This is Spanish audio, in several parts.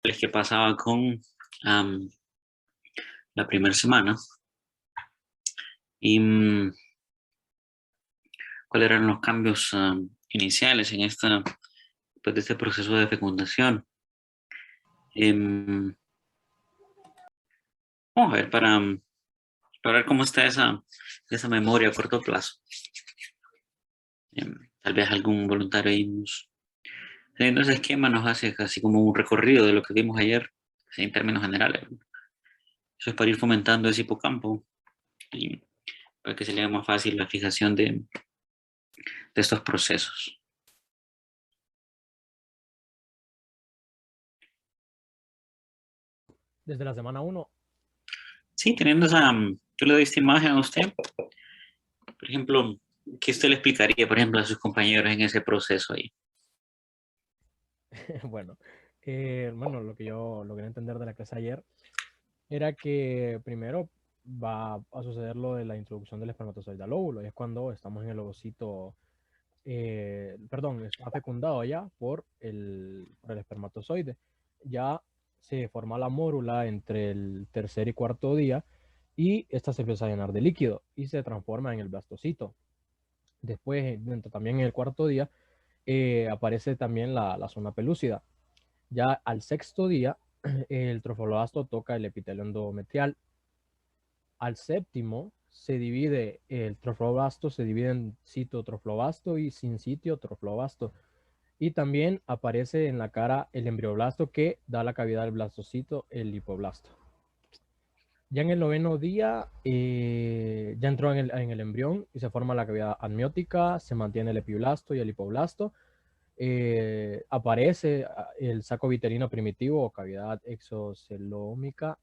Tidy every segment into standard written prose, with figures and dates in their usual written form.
que pasaba con la primera semana y cuáles eran los cambios iniciales en pues, de este proceso de fecundación. Vamos a ver para ver cómo está esa memoria a corto plazo. Tal vez algún voluntario ahí teniendo ese esquema nos hace casi como un recorrido de lo que vimos ayer, así en términos generales. Eso es para ir fomentando ese hipocampo y para que se le haga más fácil la fijación de estos procesos. Desde la semana 1. Sí, teniendo yo le doy esta imagen a usted, por ejemplo, ¿qué usted le explicaría, por ejemplo, a sus compañeros en ese proceso ahí? Bueno, lo que yo logré entender de la clase ayer era que primero va a suceder lo de la introducción del espermatozoide al óvulo, y es cuando estamos en el ovocito, está fecundado ya por el espermatozoide. Ya se forma la mórula entre el tercer y cuarto día y esta se empieza a llenar de líquido y se transforma en el blastocito. Después, también en el cuarto día, aparece también la zona pelúcida. Ya al sexto día, el trofoblasto toca el epitelio endometrial. Al séptimo, el trofoblasto se divide en citotrofoblasto y sincitio trofoblasto. Y también aparece en la cara el embrioblasto que da la cavidad del blastocito, el lipoblasto. Ya en el noveno día, ya entró en el embrión y se forma la cavidad amniótica, se mantiene el epiblasto y el lipoblasto. Aparece el saco viterino primitivo o cavidad exocelómica.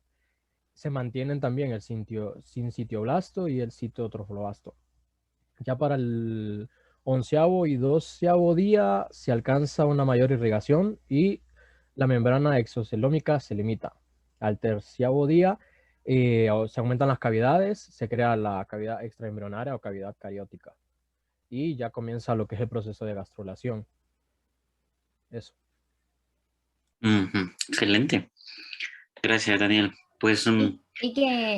Se mantienen también el sincitioblasto y el citotrofoblasto. Ya para el 11º y 12º día se alcanza una mayor irrigación y la membrana exocelómica se limita. Al 13º día se aumentan las cavidades, se crea la cavidad extraembrionaria o cavidad cariótica. Y ya comienza lo que es el proceso de gastrulación. Eso. Excelente. Gracias, Daniel. Pues, en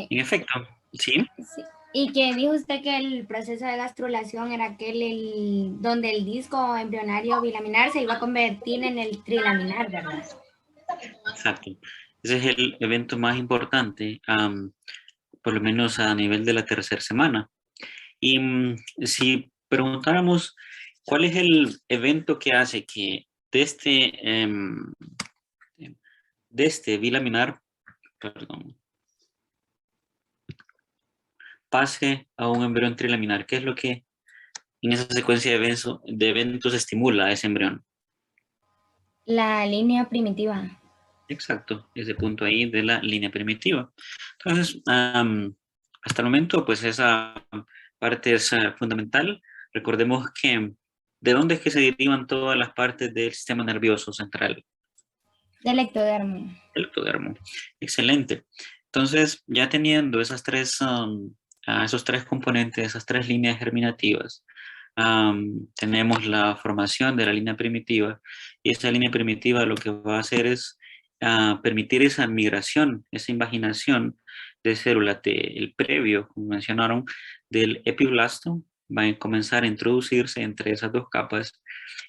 efecto, ¿sí? Sí. Y que dijo usted que el proceso de gastrulación era donde el disco embrionario bilaminar se iba a convertir en el trilaminar, ¿verdad? Exacto. Ese es el evento más importante, por lo menos a nivel de la tercera semana. Y si preguntáramos, ¿cuál es el evento que hace que de este bilaminar, perdón, pase a un embrión trilaminar? ¿Qué es lo que en esa secuencia de eventos estimula a ese embrión? La línea primitiva. Exacto, ese punto ahí de la línea primitiva. Entonces, hasta el momento, pues esa parte es fundamental. Recordemos que, ¿de dónde es que se derivan todas las partes del sistema nervioso central? Del ectodermo. El ectodermo. Excelente. Entonces, ya teniendo esos tres componentes, esas tres líneas germinativas, tenemos la formación de la línea primitiva, y esa línea primitiva lo que va a hacer es permitir esa migración, esa invaginación de células del previo, como mencionaron, del epiblasto, va a comenzar a introducirse entre esas dos capas,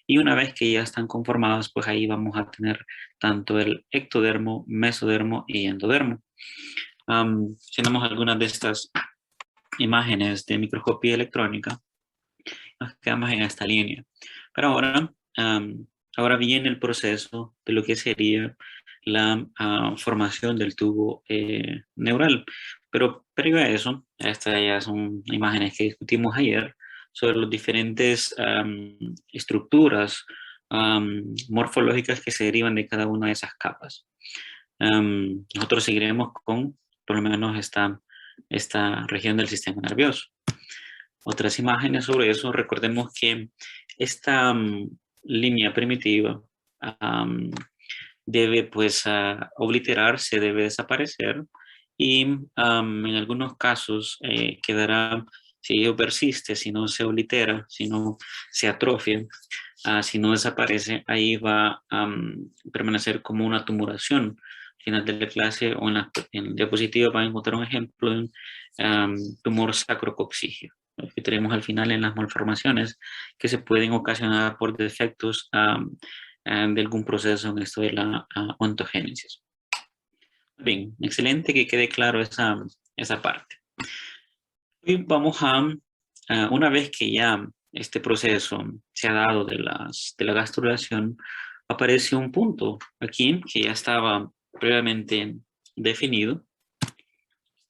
y una vez que ya están conformadas, pues ahí vamos a tener tanto el ectodermo, mesodermo y endodermo. Tenemos algunas de estas imágenes de microscopía electrónica, nos quedamos en esta línea. Pero ahora viene el proceso de lo que sería la formación del tubo neural. Pero previo a eso, estas ya son imágenes que discutimos ayer sobre las diferentes estructuras morfológicas que se derivan de cada una de esas capas. Nosotros seguiremos con por lo menos esta región del sistema nervioso. Otras imágenes sobre eso, recordemos que esta línea primitiva debe pues obliterarse, debe desaparecer, y en algunos casos quedará, si ello persiste, si no se oblitera, si no se atrofia, Si no desaparece, ahí va a permanecer como una tumoración. Al final de la clase o en el diapositiva van a encontrar un ejemplo de un tumor sacrococcígeo, que tenemos al final en las malformaciones que se pueden ocasionar por defectos de algún proceso en esto de la ontogénesis. Bien, excelente que quede claro esa parte. Y vamos una vez que ya este proceso se ha dado de la gastrulación, aparece un punto aquí que ya estaba previamente definido.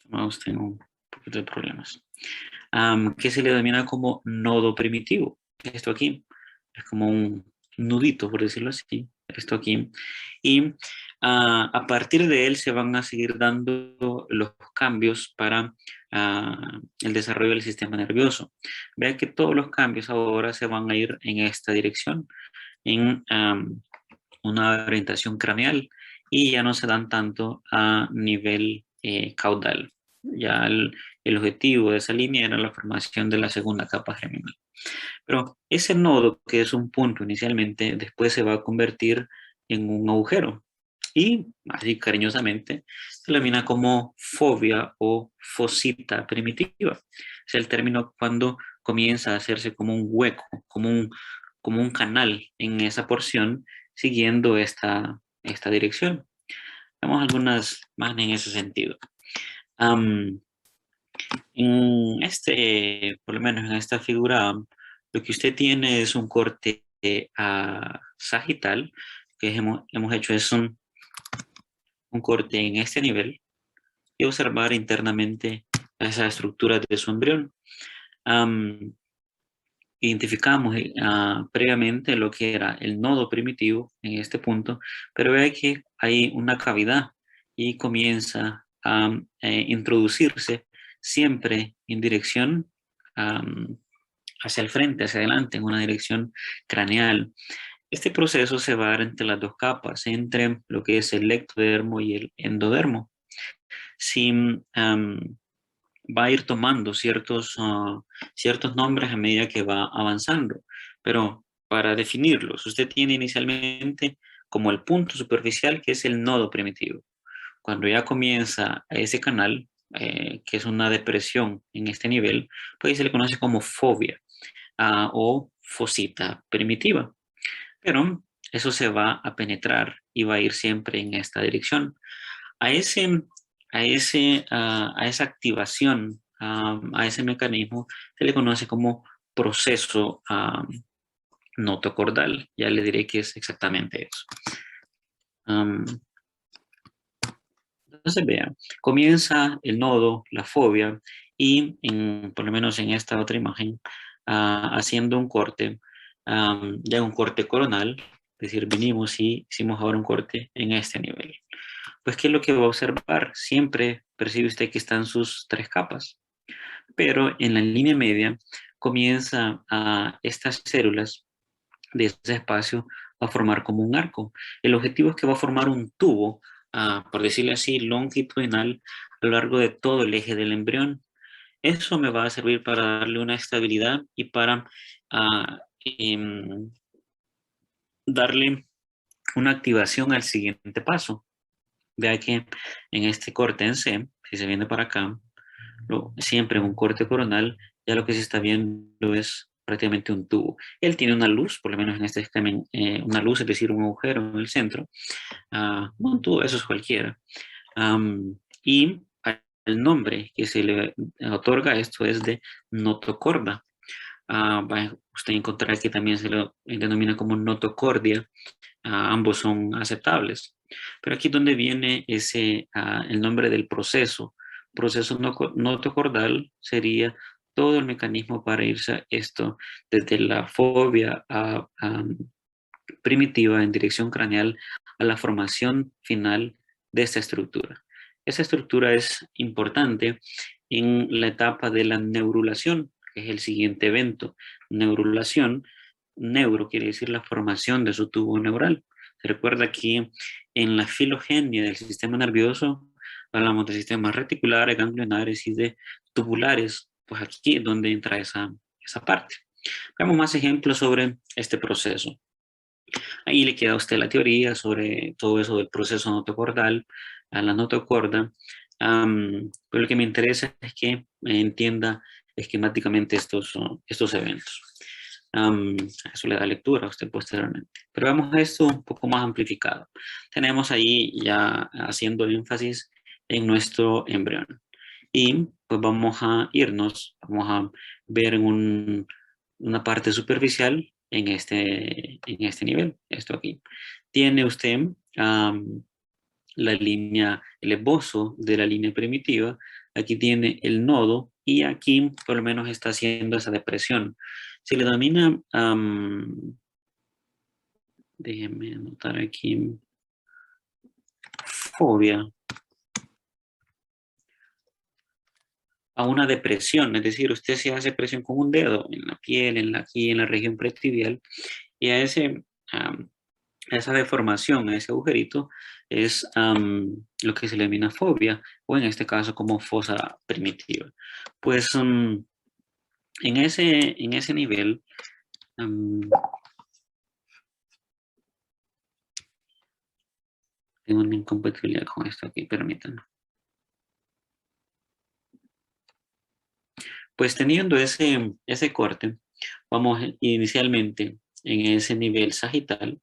Vamos, tengo un poquito de problemas. Que se le denomina como nodo primitivo. Esto aquí es como un nudito, por decirlo así, esto aquí. Y a partir de él se van a seguir dando los cambios para el desarrollo del sistema nervioso. Vean que todos los cambios ahora se van a ir en esta dirección, en una orientación craneal, y ya no se dan tanto a nivel caudal. Ya el objetivo de esa línea era la formación de la segunda capa germinal. Pero ese nodo, que es un punto inicialmente, después se va a convertir en un agujero. Y así cariñosamente se denomina como fobia o fosita primitiva. Es el término cuando comienza a hacerse como un hueco, como un canal en esa porción, siguiendo esta dirección. Vemos algunas más en ese sentido. Por lo menos en esta figura, lo que usted tiene es un corte sagital, que hemos hecho es un corte en este nivel y observar internamente esa estructura de su embrión. Identificamos previamente lo que era el nodo primitivo en este punto, pero ve que hay una cavidad y comienza a introducirse siempre en dirección hacia el frente, hacia adelante, en una dirección craneal. Este proceso se va a dar entre las dos capas, entre lo que es el ectodermo y el endodermo. Si va a ir tomando ciertos nombres a medida que va avanzando, pero para definirlos, usted tiene inicialmente como el punto superficial, que es el nodo primitivo. Cuando ya comienza ese canal, que es una depresión en este nivel, pues se le conoce como fobia o fosita primitiva. Pero eso se va a penetrar y va a ir siempre en esta dirección. A esa activación, a ese mecanismo, se le conoce como proceso notocordal. Ya le diré qué es exactamente eso. Entonces, vean, comienza el nodo, la fobia, y por lo menos en esta otra imagen, haciendo un corte, ya un corte coronal, es decir, vinimos y hicimos ahora un corte en este nivel. Pues, ¿qué es lo que va a observar? Siempre percibe usted que están sus tres capas, pero en la línea media comienza a estas células de ese espacio a formar como un arco. El objetivo es que va a formar un tubo, por decirlo así, longitudinal a lo largo de todo el eje del embrión. Eso me va a servir para darle una estabilidad y para darle una activación al siguiente paso. Vea que en este corte en C, si se viene para acá, siempre en un corte coronal, ya lo que se está viendo es prácticamente un tubo. Él tiene una luz, por lo menos en este esquema, una luz, es decir, un agujero en el centro. Un tubo, eso es cualquiera. Y el nombre que se le otorga a esto es de notocorda. Va usted a encontrar que también se lo denomina como notocordia. Ambos son aceptables. Pero aquí donde viene el nombre del proceso. Proceso notocordal sería todo el mecanismo para irse a esto, desde la fobia primitiva en dirección craneal a la formación final de esta estructura. Esta estructura es importante en la etapa de la neurulación, que es el siguiente evento. Neurulación, neuro quiere decir la formación de su tubo neural. Se recuerda que en la filogenia del sistema nervioso hablamos de sistemas reticulares, ganglionares y de tubulares. Pues aquí es donde entra esa parte. Veamos más ejemplos sobre este proceso. Ahí le queda a usted la teoría sobre todo eso del proceso notocordal, a la notocorda. Pero lo que me interesa es que entienda esquemáticamente estos eventos. Eso le da lectura a usted posteriormente. Pero vamos a esto un poco más amplificado. Tenemos ahí ya haciendo énfasis en nuestro embrión. Y pues vamos a irnos, vamos a ver una parte superficial en este nivel, esto aquí. Tiene usted la línea, el esbozo de la línea primitiva, aquí tiene el nodo y aquí por lo menos está haciendo esa depresión. Se le denomina, déjenme anotar aquí, fobia a una depresión, es decir, usted se hace presión con un dedo en la piel, aquí en la región pretibial, y a esa deformación, a ese agujerito, es lo que se le denomina fobia, o en este caso como fosa primitiva. Pues en ese nivel, tengo una incompatibilidad con esto aquí, permítanme. Pues teniendo ese corte, vamos inicialmente en ese nivel sagital,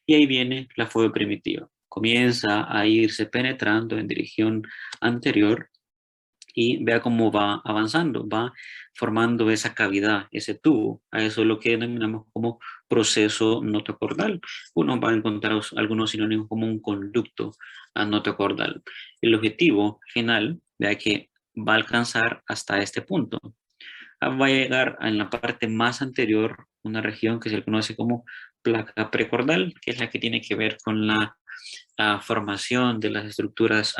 y ahí viene la fobia primitiva. Comienza a irse penetrando en dirección anterior y vea cómo va avanzando, va formando esa cavidad, ese tubo. A eso es lo que denominamos como proceso notocordal. Uno va a encontrar algunos sinónimos como un conducto notocordal. El objetivo final, vea que va a alcanzar hasta este punto. Va a llegar en la parte más anterior una región que se le conoce como placa precordal, que es la que tiene que ver con la formación de las estructuras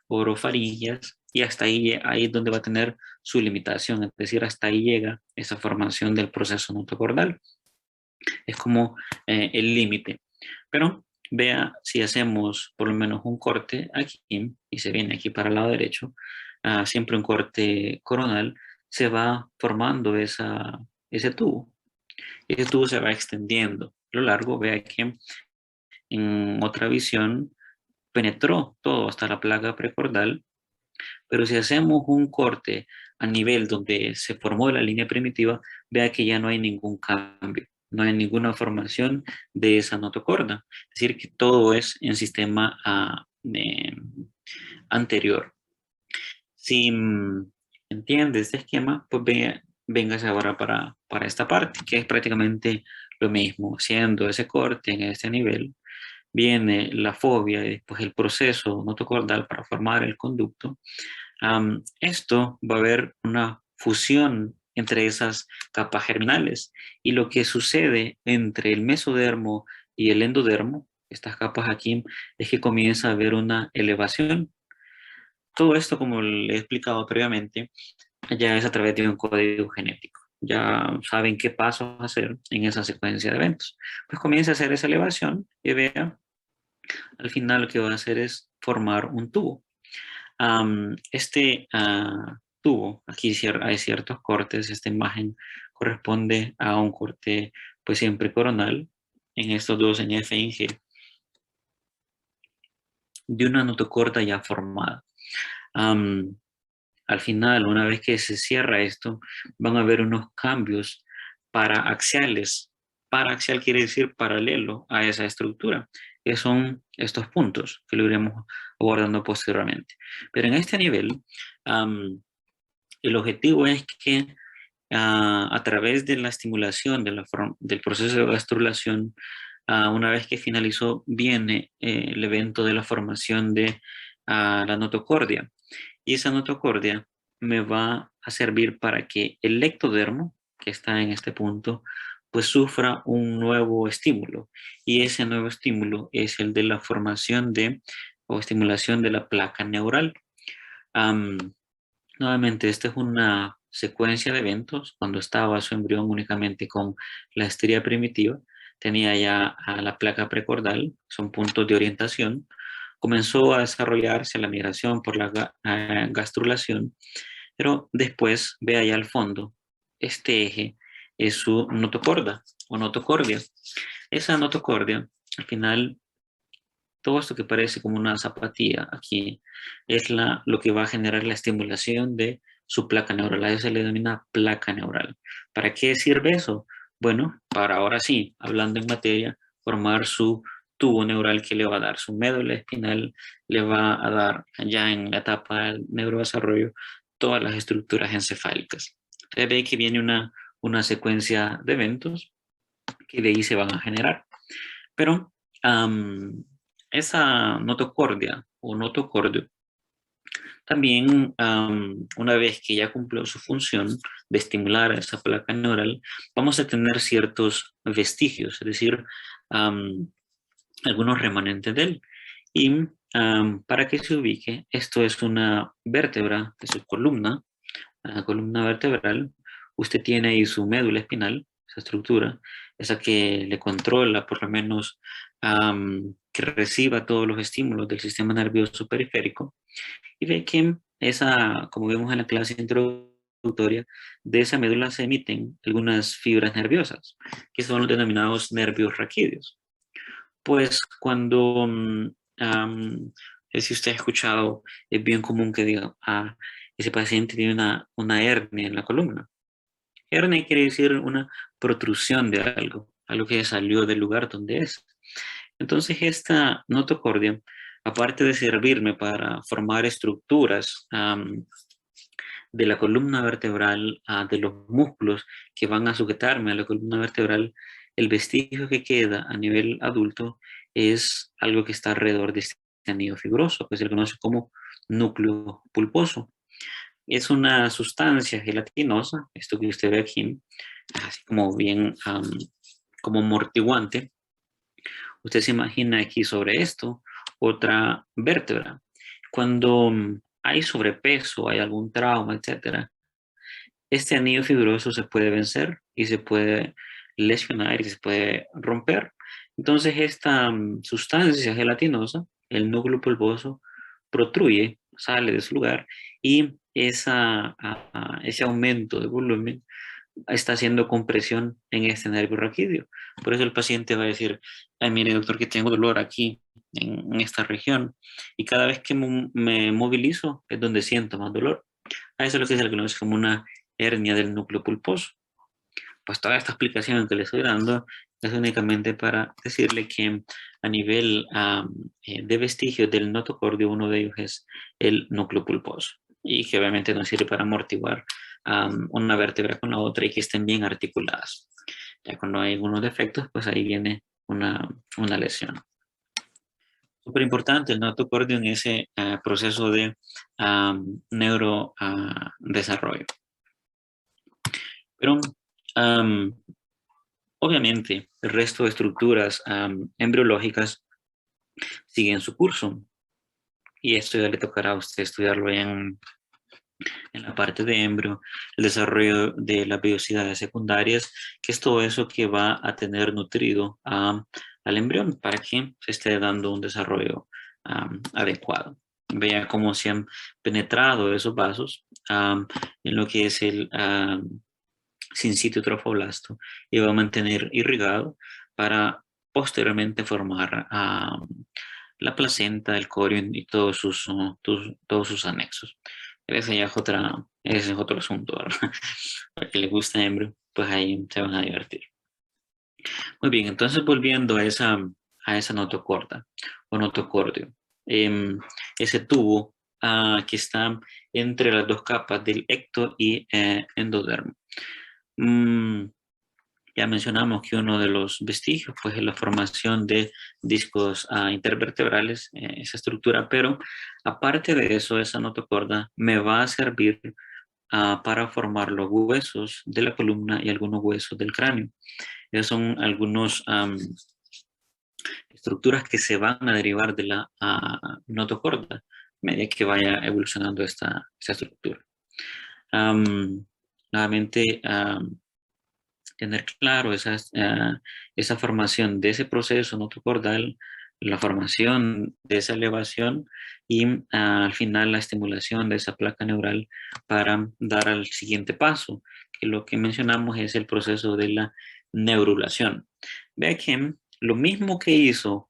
orofaringias, y hasta ahí es donde va a tener su limitación, es decir, hasta ahí llega esa formación del proceso notocordal. Es como el límite. Pero vea, si hacemos por lo menos un corte aquí y se viene aquí para el lado derecho, siempre un corte coronal, se va formando ese tubo. Ese tubo se va extendiendo a lo largo. Vea que en otra visión penetró todo hasta la placa precordal, pero si hacemos un corte a nivel donde se formó la línea primitiva, vea que ya no hay ningún cambio, no hay ninguna formación de esa notocorda, es decir, que todo es en sistema anterior. Si entiende este esquema, pues véngase ahora para esta parte, que es prácticamente lo mismo, haciendo ese corte en este nivel. Viene la fobia y después el proceso notocordal para formar el conducto. Esto va a haber una fusión entre esas capas germinales, y lo que sucede entre el mesodermo y el endodermo, estas capas aquí, es que comienza a haber una elevación. Todo esto, como le he explicado previamente, ya es a través de un código genético. Ya saben qué pasos hacer en esa secuencia de eventos. Pues comienza a hacer esa elevación y vea, al final lo que va a hacer es formar un tubo. Este tubo, aquí hay ciertos cortes, esta imagen corresponde a un corte pues siempre coronal, en estos dos en F y en G, de una notocorda ya formada. Al final, una vez que se cierra esto, van a haber unos cambios paraaxiales. Paraaxial quiere decir paralelo a esa estructura, que son estos puntos que lo iremos abordando posteriormente. Pero en este nivel, el objetivo es que a través de la estimulación del proceso de gastrulación, una vez que finalizó, viene el evento de la formación de la notocordia. Y esa notocordia me va a servir para que el ectodermo, que está en este punto, pues sufra un nuevo estímulo. Y ese nuevo estímulo es el de la formación o estimulación de la placa neural. Nuevamente, esta es una secuencia de eventos. Cuando estaba su embrión únicamente con la estría primitiva, tenía ya a la placa precordal, son puntos de orientación. Comenzó a desarrollarse la migración por la gastrulación, pero después, ve allá al fondo, este eje es su notocorda o notocordia. Esa notocordia, al final, todo esto que parece como una zapatilla aquí, es lo que va a generar la estimulación de su placa neural. A eso se le denomina placa neural. ¿Para qué sirve eso? Bueno, para ahora sí, hablando en materia, formar su tubo neural que le va a dar su médula espinal, le va a dar ya en la etapa del neurodesarrollo todas las estructuras encefálicas. Entonces ve que viene una secuencia de eventos que de ahí se van a generar. Pero esa notocordia o notocordio también, una vez que ya cumplió su función de estimular a esa placa neural, vamos a tener ciertos vestigios, es decir, algunos remanentes de él. Y para que se ubique, esto es una vértebra de su columna, la columna vertebral. Usted tiene ahí su médula espinal, esa estructura, esa que le controla, por lo menos, que reciba todos los estímulos del sistema nervioso periférico. Y ve que esa, como vemos en la clase introductoria, de esa médula se emiten algunas fibras nerviosas, que son los denominados nervios raquídeos. Pues cuando, si usted ha escuchado, es bien común que diga, ese paciente tiene una hernia en la columna. Hernia quiere decir una protrusión de algo que salió del lugar donde es. Entonces esta notocordia, aparte de servirme para formar estructuras de la columna vertebral, de los músculos que van a sujetarme a la columna vertebral, el vestigio que queda a nivel adulto es algo que está alrededor de este anillo fibroso, que se le conoce como núcleo pulposo. Es una sustancia gelatinosa, esto que usted ve aquí, así como bien, como amortiguante. Usted se imagina aquí sobre esto otra vértebra. Cuando hay sobrepeso, hay algún trauma, etcétera, este anillo fibroso se puede vencer y se puede lesionar y se puede romper. Entonces esta sustancia gelatinosa, el núcleo pulposo, protruye, sale de su lugar y ese aumento de volumen está haciendo compresión en este nervio raquídeo. Por eso el paciente va a decir, ay, mire doctor, que tengo dolor aquí en esta región y cada vez que me movilizo es donde siento más dolor. A eso es lo que se le conoce como una hernia del núcleo pulposo. Pues toda esta explicación que le estoy dando es únicamente para decirle que a nivel de vestigios del notocordio, uno de ellos es el núcleo pulposo y que obviamente nos sirve para amortiguar una vértebra con la otra y que estén bien articuladas. Ya cuando hay algunos defectos, pues ahí viene una lesión. Súper importante el notocordio en ese proceso de neurodesarrollo. Pero obviamente el resto de estructuras embriológicas siguen su curso y esto ya le tocará a usted estudiarlo en la parte de embrio, el desarrollo de las vellosidades secundarias, que es todo eso que va a tener nutrido al embrión para que se esté dando un desarrollo adecuado. Vea cómo se han penetrado esos vasos en lo que es el sincitio trofoblasto y va a mantener irrigado para posteriormente formar la placenta, el corion y todos sus anexos. Ese es otro asunto, ¿verdad? Para que le guste embrio, pues ahí se van a divertir. Muy bien, entonces volviendo a esa notocorda o notocordio. Ese tubo que está entre las dos capas del ecto y endodermo. Ya mencionamos que uno de los vestigios pues, es la formación de discos intervertebrales, esa estructura, pero aparte de eso, esa notocorda me va a servir para formar los huesos de la columna y algunos huesos del cráneo. Esas son algunas estructuras que se van a derivar de la notocorda a medida que vaya evolucionando esta estructura. Nuevamente, tener claro esa formación de ese proceso notocordal la formación de esa elevación y al final la estimulación de esa placa neural para dar al siguiente paso, que lo que mencionamos es el proceso de la neurulación. Vea que lo mismo que hizo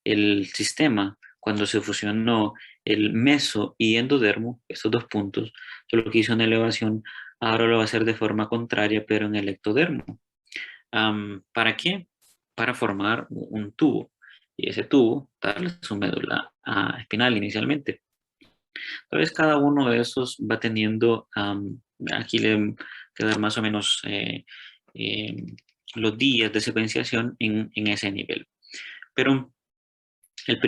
el sistema cuando se fusionó el meso y endodermo, estos dos puntos, solo que hizo una elevación, ahora lo va a hacer de forma contraria, pero en el ectodermo. ¿Para qué? Para formar un tubo. Y ese tubo, darle su médula espinal inicialmente. Entonces, cada uno de esos va teniendo, aquí le quedan más o menos eh, los días de secuenciación en ese nivel. Pero la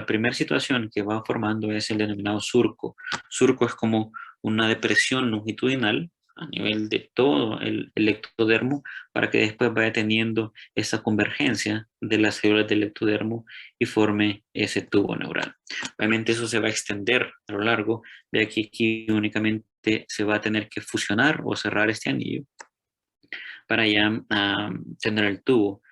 primera situación que va formando es el denominado surco. Surco es como una depresión longitudinal a nivel de todo el ectodermo para que después vaya teniendo esa convergencia de las células del ectodermo y forme ese tubo neural. Obviamente eso se va a extender a lo largo, de aquí únicamente se va a tener que fusionar o cerrar este anillo para ya tener el tubo.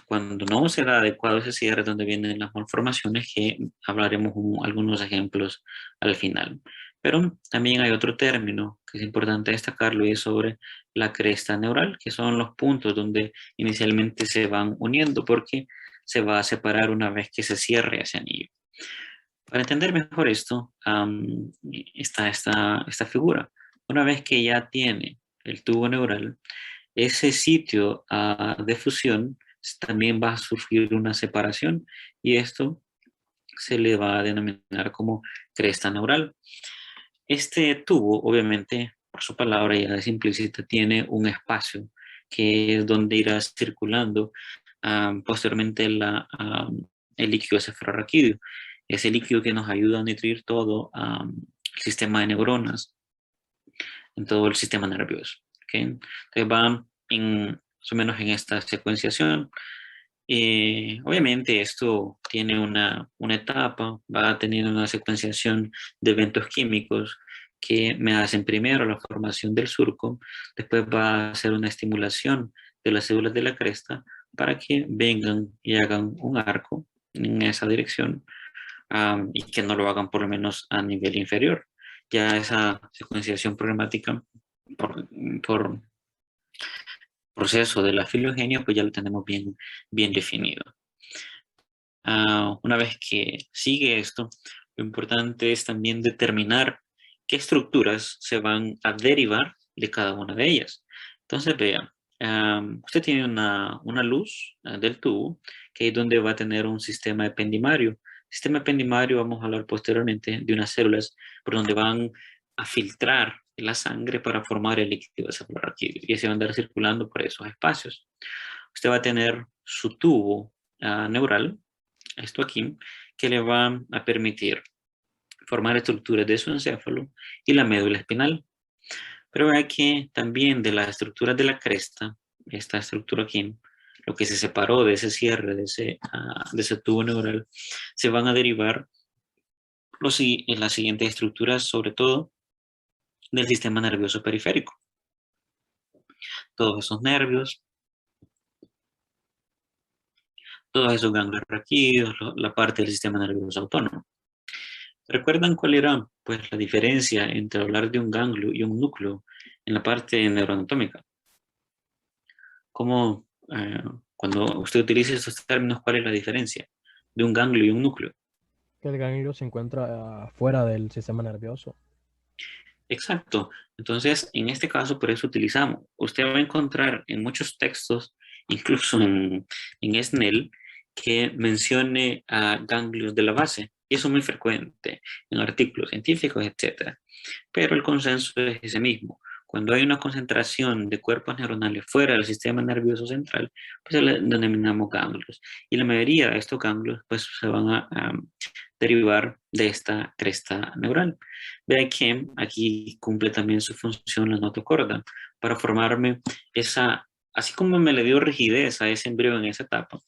Cuando no se da adecuado ese cierre, donde vienen las malformaciones, que hablaremos algunos ejemplos al final. Pero también hay otro término que es importante destacarlo y es sobre la cresta neural, que son los puntos donde inicialmente se van uniendo porque se va a separar una vez que se cierre ese anillo. Para entender mejor esto, está esta figura. Una vez que ya tiene el tubo neural, ese sitio de fusión también va a sufrir una separación y esto se le va a denominar como cresta neural. Este tubo, obviamente, por su palabra ya es implícita, tiene un espacio que es donde irá circulando posteriormente el líquido cefalorraquídeo. Ese líquido que nos ayuda a nutrir todo el sistema de neuronas en todo el sistema nervioso. ¿Okay? Entonces va más o menos en esta secuenciación. Obviamente esto tiene una etapa, va teniendo una secuenciación de eventos químicos que me hacen primero la formación del surco, después va a hacer una estimulación de las células de la cresta para que vengan y hagan un arco en esa dirección y que no lo hagan por lo menos a nivel inferior. Ya esa secuenciación programática por proceso de la filogenia, pues ya lo tenemos bien definido. Una vez que sigue esto, lo importante es también determinar qué estructuras se van a derivar de cada una de ellas. Entonces, vean, usted tiene una luz del tubo, que es donde va a tener un sistema ependimario. Sistema ependimario, vamos a hablar posteriormente de unas células por donde van a filtrar la sangre para formar el líquido cefalorraquídeo y se va a andar circulando por esos espacios. Usted va a tener su tubo neural, esto aquí, que le va a permitir formar estructuras de su encéfalo y la médula espinal. Pero vea que también de las estructuras de la cresta, esta estructura aquí, lo que se separó de ese cierre, de ese tubo neural, se van a derivar en las siguientes estructuras, sobre todo del sistema nervioso periférico. Todos esos nervios, todos esos ganglios raquídeos, la parte del sistema nervioso autónomo. ¿Recuerdan cuál era pues, la diferencia entre hablar de un ganglio y un núcleo en la parte neuroanatómica? ¿Cómo, cuando usted utiliza esos términos, cuál es la diferencia de un ganglio y un núcleo? Que el ganglio se encuentra fuera del sistema nervioso. Exacto. Entonces, en este caso, por eso utilizamos. Usted va a encontrar en muchos textos, incluso en SNEL, que mencione a ganglios de la base. Y eso es muy frecuente en artículos científicos, etc. Pero el consenso es ese mismo. Cuando hay una concentración de cuerpos neuronales fuera del sistema nervioso central, pues le denominamos ganglios. Y la mayoría de estos ganglios pues, se van a derivar de esta cresta neural. Vea que aquí cumple también su función la notocorda para formarme así como me le dio rigidez a ese embrión en esa etapa,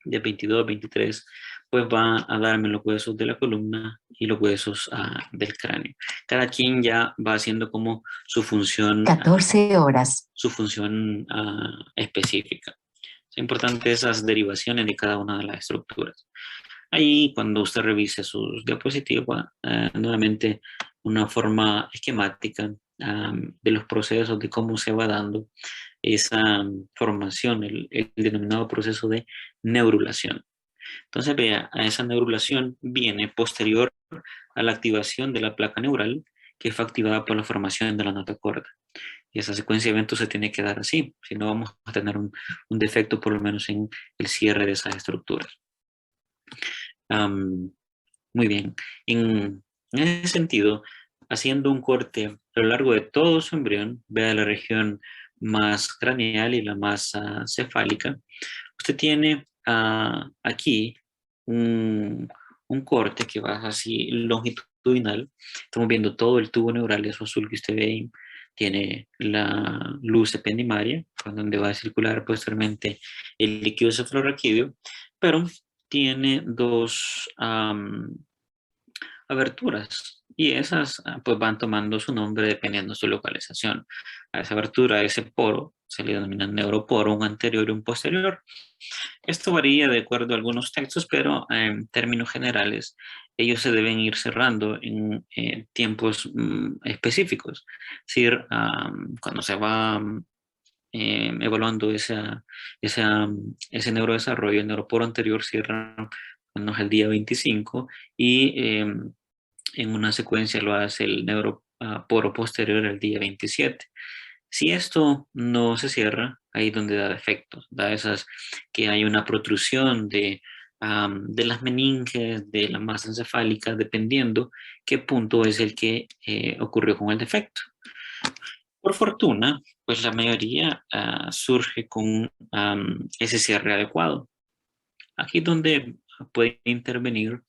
de 22 a 23, pues va a darme los huesos de la columna y los huesos del cráneo. Cada quien ya va haciendo como su función. 14 horas. Su función específica. Es importante esas derivaciones de cada una de las estructuras. Ahí, cuando usted revise sus diapositivas, nuevamente una forma esquemática de los procesos, de cómo se va dando esa formación, el denominado proceso de neurulación. Entonces, vea, a esa neurulación viene posterior a la activación de la placa neural, que fue activada por la formación de la nota corta. Y esa secuencia de eventos se tiene que dar así, si no vamos a tener un defecto por lo menos en el cierre de esas estructuras. Muy bien. En ese sentido, haciendo un corte a lo largo de todo su embrión, vea la región más craneal y la más cefálica, usted tiene aquí un corte que va así longitudinal. Estamos viendo todo el tubo neural, eso azul que usted ve ahí. Tiene la luz ependimaria, donde va a circular posteriormente el líquido cefalorraquídeo, pero tiene dos aberturas y esas pues van tomando su nombre dependiendo de su localización. A esa abertura, a ese poro, se le denomina neuroporo, un anterior y un posterior. Esto varía de acuerdo a algunos textos, pero en términos generales, ellos se deben ir cerrando en tiempos específicos. Es decir, cuando se va evaluando ese neurodesarrollo, el neuroporo anterior cierra cuando es el día 25 y en una secuencia lo hace el neuroporo posterior el día 27. Si esto no se cierra, ahí es donde da defectos, da esas que hay una protrusión de las meninges, de la masa encefálica, dependiendo qué punto es el que ocurrió con el defecto. Por fortuna, pues la mayoría surge con ese cierre adecuado. Aquí es donde puede intervenir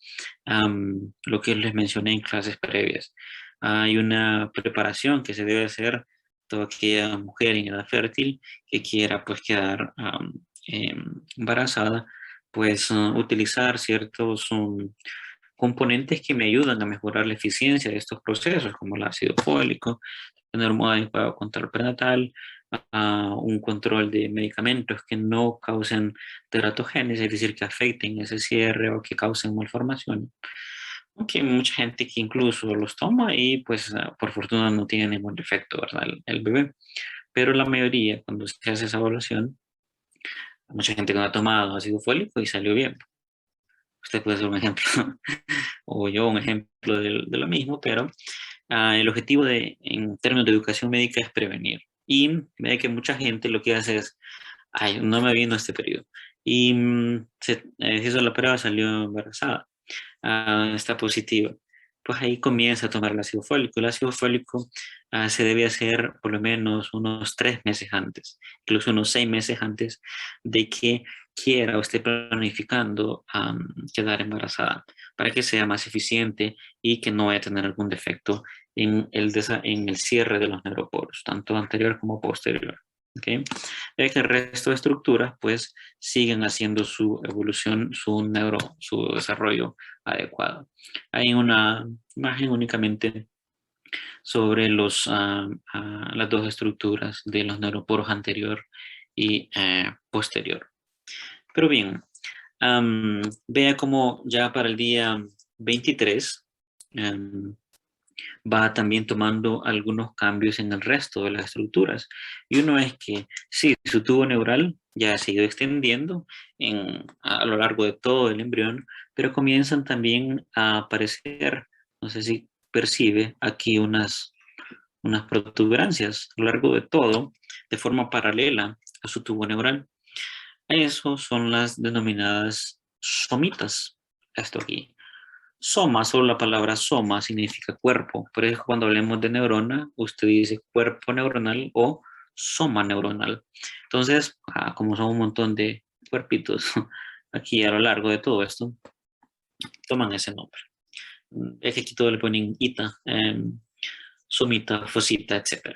lo que les mencioné en clases previas. Hay una preparación que se debe hacer toda aquella mujer en edad fértil que quiera pues quedar embarazada, pues utilizar ciertos componentes que me ayudan a mejorar la eficiencia de estos procesos, como el ácido fólico, tener un adecuado control prenatal, un control de medicamentos que no causen teratogénesis, es decir, que afecten ese cierre o que causen malformación. Aunque hay mucha gente que incluso los toma y pues por fortuna no tiene ningún defecto, ¿verdad? El bebé. Pero la mayoría, cuando se hace esa evaluación, mucha gente que no ha tomado ácido fólico y salió bien. Usted puede ser un ejemplo, o yo un ejemplo de lo mismo, pero el objetivo en términos de educación médica es prevenir. Y ve que mucha gente lo que hace es, ay, no me vino este periodo. Y se hizo la prueba, salió embarazada, está positiva. Pues ahí comienza a tomar el ácido fólico. El ácido fólico se debe hacer por lo menos unos 3 meses antes, incluso unos 6 meses antes de que quiera o esté planificando quedar embarazada, para que sea más eficiente y que no vaya a tener algún defecto en el cierre de los neuroporos, tanto anterior como posterior. ¿Okay? Ya que el resto de estructuras pues siguen haciendo su evolución, su desarrollo adecuado. Hay una imagen únicamente sobre las dos estructuras de los neuroporos anterior y posterior. Pero bien, vea cómo ya para el día 23 va también tomando algunos cambios en el resto de las estructuras. Y uno es que sí, su tubo neural ya se ha ido extendiendo a lo largo de todo el embrión, pero comienzan también a aparecer, no sé si percibe aquí unas protuberancias a lo largo de todo, de forma paralela a su tubo neural. Eso son las denominadas somitas. Esto aquí. Soma, solo la palabra soma significa cuerpo. Por eso cuando hablemos de neurona, usted dice cuerpo neuronal o soma neuronal. Entonces, como son un montón de cuerpitos aquí a lo largo de todo esto, toman ese nombre. Es que aquí todo le ponen ita, somita, fosita, etc.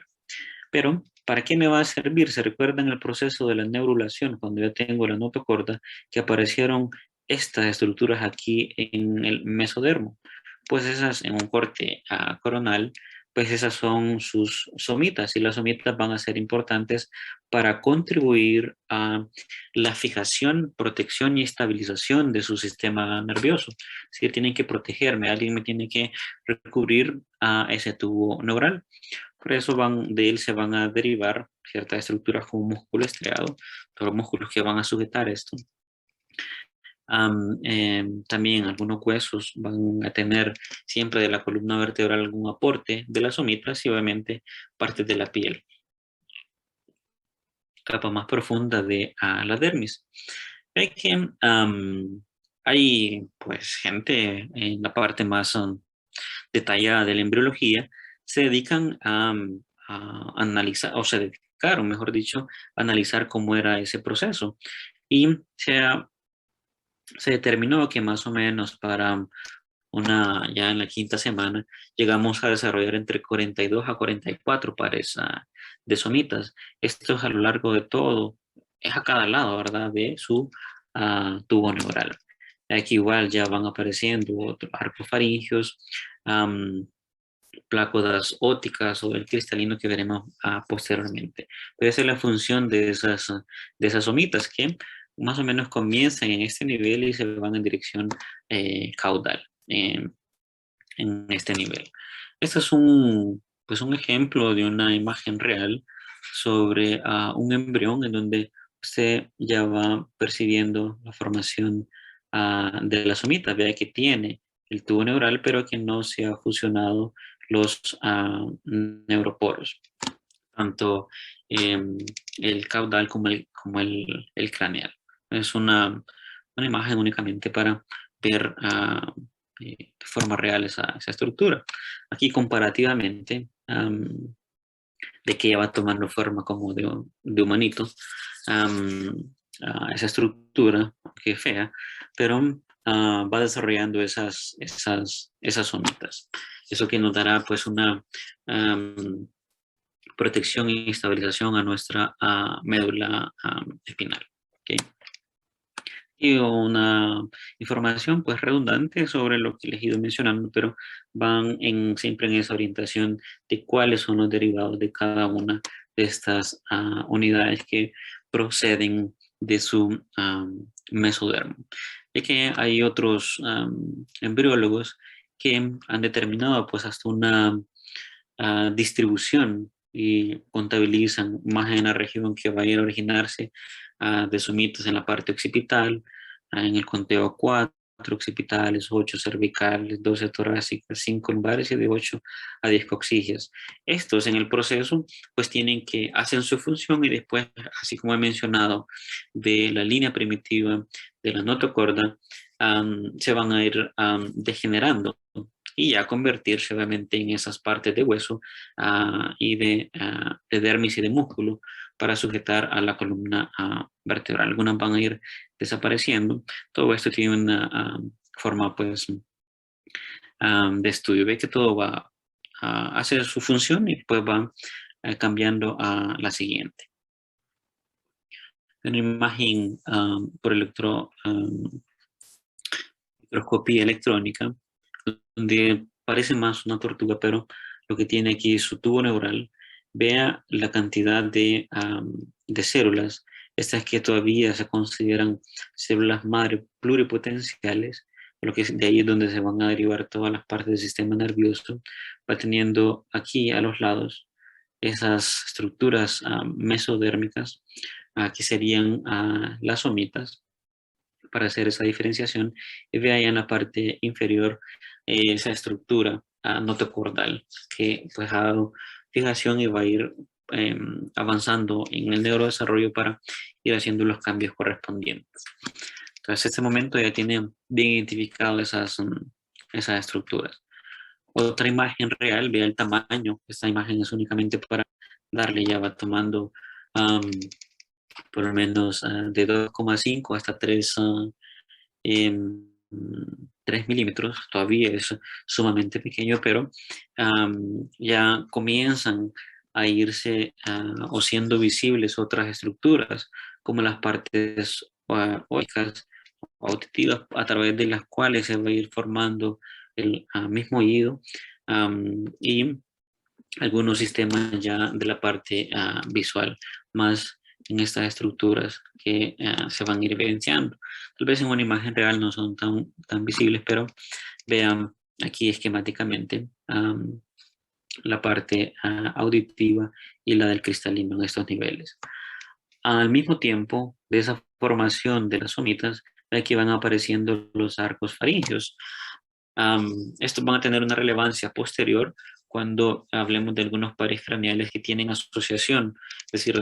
Pero, ¿para qué me va a servir? ¿Se recuerdan el proceso de la neurulación cuando ya tengo la nota corta que aparecieron estas estructuras aquí en el mesodermo? Pues esas en un corte coronal pues esas son sus somitas, y las somitas van a ser importantes para contribuir a la fijación, protección y estabilización de su sistema nervioso. Si tienen que protegerme, alguien me tiene que recubrir a ese tubo neural. Por eso de él se van a derivar ciertas estructuras como músculo estriado, todos los músculos que van a sujetar esto. También algunos huesos van a tener siempre de la columna vertebral algún aporte de las somitas y obviamente partes de la piel. Capa más profunda de la dermis. Hay que hay pues gente en la parte más detallada de la embriología, se dedican a analizar, o se dedicaron, mejor dicho, a analizar cómo era ese proceso. Y se determinó que más o menos para ya en la quinta semana, llegamos a desarrollar entre 42 a 44 pares de somitas. Esto es a lo largo de todo, es a cada lado, ¿verdad? De su tubo neural. Aquí igual ya van apareciendo otros arcos faringios, plácodas ópticas o el cristalino que veremos posteriormente. Pero esa es la función de esas somitas que más o menos comienzan en este nivel y se van en dirección caudal en este nivel. Este es pues un ejemplo de una imagen real sobre un embrión en donde usted ya va percibiendo la formación de la somita. Vea que tiene el tubo neural, pero que no se ha fusionado los neuroporos, tanto el caudal como el craneal. Es una imagen únicamente para ver de forma real esa estructura. Aquí comparativamente, de que ya va tomando forma como de humanito, esa estructura, que es fea, pero va desarrollando esas somitas. Eso que nos dará pues una protección y estabilización a nuestra médula espinal. ¿Okay? Y una información pues redundante sobre lo que les he ido mencionando, pero van siempre en esa orientación de cuáles son los derivados de cada una de estas unidades que proceden de su mesodermo. Y que hay otros embriólogos que han determinado pues hasta una distribución y contabilizan más en la región que va a ir a originarse de somitas en la parte occipital, en el conteo 4 occipitales, 8 cervicales, 12 torácicas, 5 lumbares y de 8 a 10 coxígeas. Estos en el proceso pues tienen que hacer su función y después, así como he mencionado, de la línea primitiva de la notocorda, se van a ir degenerando y ya convertirse obviamente en esas partes de hueso y de dermis y de músculo para sujetar a la columna vertebral. Algunas van a ir desapareciendo. Todo esto tiene una forma pues de estudio. Ve que todo va a hacer su función y después va cambiando a la siguiente. Una imagen por microscopía electrónica, donde parece más una tortuga, pero lo que tiene aquí es su tubo neural. Vea la cantidad de células, estas que todavía se consideran células madre pluripotenciales, lo que de ahí es donde se van a derivar todas las partes del sistema nervioso. Va teniendo aquí a los lados esas estructuras mesodérmicas, que serían las somitas, para hacer esa diferenciación, y ve ahí en la parte inferior esa estructura notocordal que pues ha dado fijación y va a ir avanzando en el neurodesarrollo para ir haciendo los cambios correspondientes. Entonces, este momento ya tiene bien identificado esas estructuras. Otra imagen real, vea el tamaño. Esta imagen es únicamente para darle, ya va tomando por lo menos de 2,5 hasta 3 milímetros. Todavía es sumamente pequeño, pero ya comienzan a irse o siendo visibles otras estructuras, como las partes ópticas o auditivas, a través de las cuales se va a ir formando el mismo oído, y algunos sistemas ya de la parte visual, más en estas estructuras que se van a ir evidenciando. Tal vez en una imagen real no son tan visibles, pero vean aquí esquemáticamente la parte auditiva y la del cristalino en estos niveles. Al mismo tiempo de esa formación de las somitas, aquí van apareciendo los arcos faringeos. Estos van a tener una relevancia posterior cuando hablemos de algunos pares craneales que tienen asociación, es decir,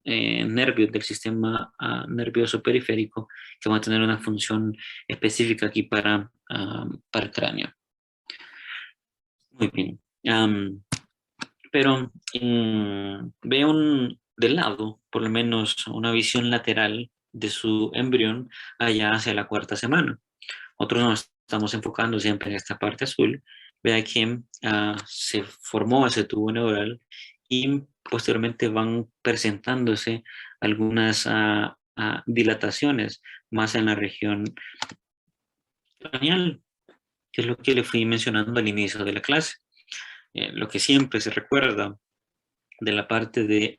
nervios del sistema nervioso periférico que van a tener una función específica aquí para el cráneo. Muy bien. Pero ve de lado, por lo menos una visión lateral de su embrión allá hacia la 4ª semana. Nosotros nos estamos enfocando siempre en esta parte azul. Vea que se formó ese tubo neural y posteriormente van presentándose algunas dilataciones más en la región craneal, que es lo que le fui mencionando al inicio de la clase. Lo que siempre se recuerda de la parte de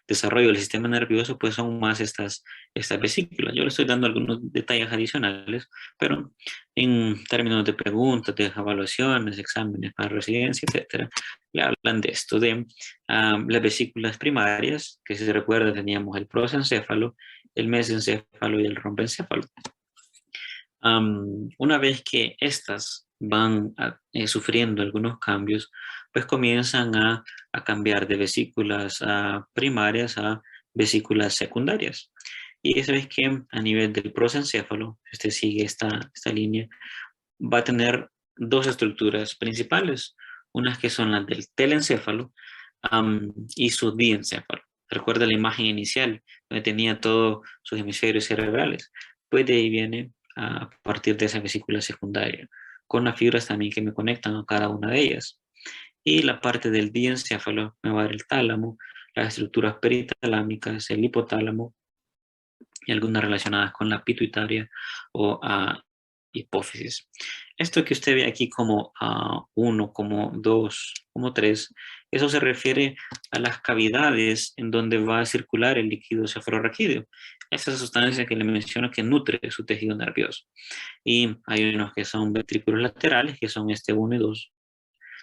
desarrollo del sistema nervioso, pues son más estas vesículas. Yo le estoy dando algunos detalles adicionales, pero en términos de preguntas, de evaluaciones, exámenes para residencia, etcétera, le hablan de esto, de las vesículas primarias, que si se recuerda teníamos el prosencéfalo, el mesencéfalo y el rombencéfalo. Una vez que estas van sufriendo algunos cambios, pues comienzan a cambiar de vesículas primarias a vesículas secundarias. Y eso es que a nivel del prosencéfalo, si usted sigue esta línea, va a tener dos estructuras principales, unas que son las del telencéfalo y su diencéfalo. Recuerda la imagen inicial, donde tenía todos sus hemisferios cerebrales. Pues de ahí viene a partir de esa vesícula secundaria, con las fibras también que me conectan a cada una de ellas. Y la parte del diencéfalo me va a dar el tálamo, las estructuras peritalámicas, el hipotálamo y algunas relacionadas con la pituitaria o hipófisis. Esto que usted ve aquí como 1, como 2, como 3, eso se refiere a las cavidades en donde va a circular el líquido cefalorraquídeo. Esa sustancia que le menciono que nutre su tejido nervioso. Y hay unos que son ventrículos laterales, que son 1 y 2.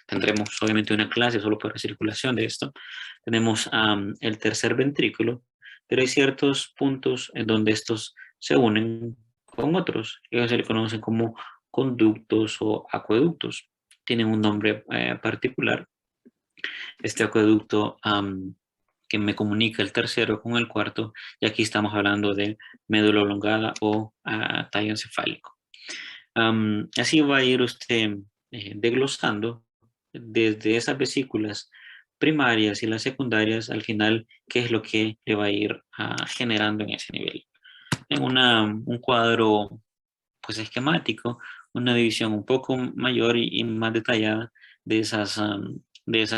Tendremos obviamente una clase solo para circulación de esto. Tenemos el tercer ventrículo, pero hay ciertos puntos en donde estos se unen con otros. Ellos se le conocen como conductos o acueductos. Tienen un nombre particular. Este acueducto que me comunica el tercero con el cuarto, y aquí estamos hablando de médula oblongada o tallo encefálico. Así va a ir usted desglosando desde esas vesículas primarias y las secundarias al final qué es lo que le va a ir generando en ese nivel. En un cuadro pues esquemático, una división un poco mayor y más detallada de esas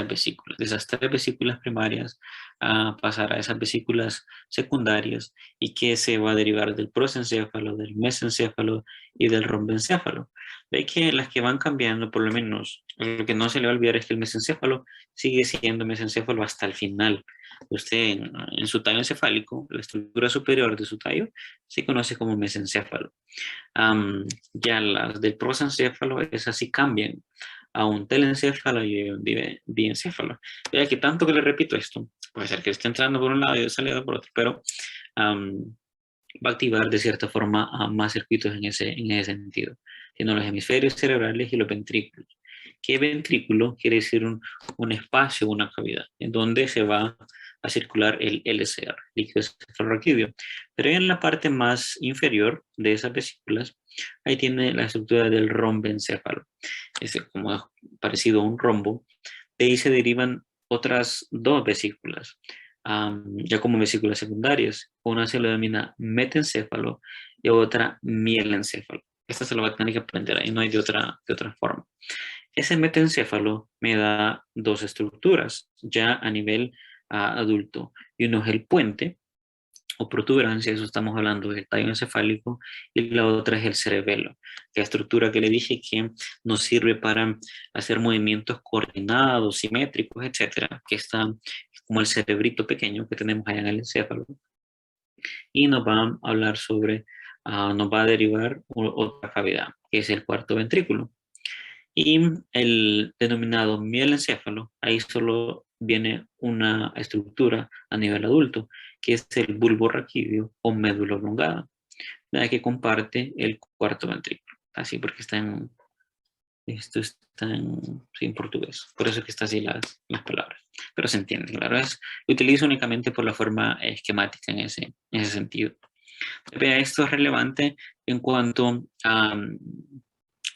vesículas, de esas 3 vesículas primarias a pasar a esas vesículas secundarias y que se va a derivar del prosencéfalo, del mesencéfalo y del rombencéfalo. Ve que las que van cambiando, por lo menos, lo que no se le va a olvidar es que el mesencéfalo sigue siendo mesencéfalo hasta el final. Usted en su tallo encefálico, la estructura superior de su tallo, se conoce como mesencéfalo. Ya las del prosencéfalo, esas sí cambian a un telencéfalo y un diencéfalo. Vea que tanto que le repito esto, puede ser que esté entrando por un lado y saliendo por otro, pero va a activar de cierta forma más circuitos en ese sentido, siendo los hemisferios cerebrales y los ventrículos. ¿Qué ventrículo? Quiere decir un espacio, una cavidad, en donde se va a circular el LCR, líquido cefalorraquídeo. Pero en la parte más inferior de esas vesículas, ahí tiene la estructura del rombencéfalo. Es como parecido a un rombo. De ahí se derivan otras 2 vesículas, ya como vesículas secundarias. Una se lo denomina metencéfalo y otra mielencéfalo. Esta se lo va a tener que aprender ahí, no hay de otra forma. Ese metencéfalo me da 2 estructuras ya a nivel adulto, y uno es el puente, o protuberancia, eso estamos hablando del tallo encefálico, y la otra es el cerebelo, la estructura que le dije que nos sirve para hacer movimientos coordinados, simétricos, etcétera, que está como el cerebrito pequeño que tenemos allá en el encéfalo, y nos va a hablar sobre, nos va a derivar otra cavidad, que es el cuarto ventrículo. Y el denominado mielencéfalo, ahí solo viene una estructura a nivel adulto, que es el bulbo raquídeo o médula oblongada, la que comparte el cuarto ventrículo. Así porque esto está en portugués, por eso es que está así las palabras. Pero se entiende, claro, lo utilizo únicamente por la forma esquemática en ese sentido. Vea, esto es relevante en cuanto a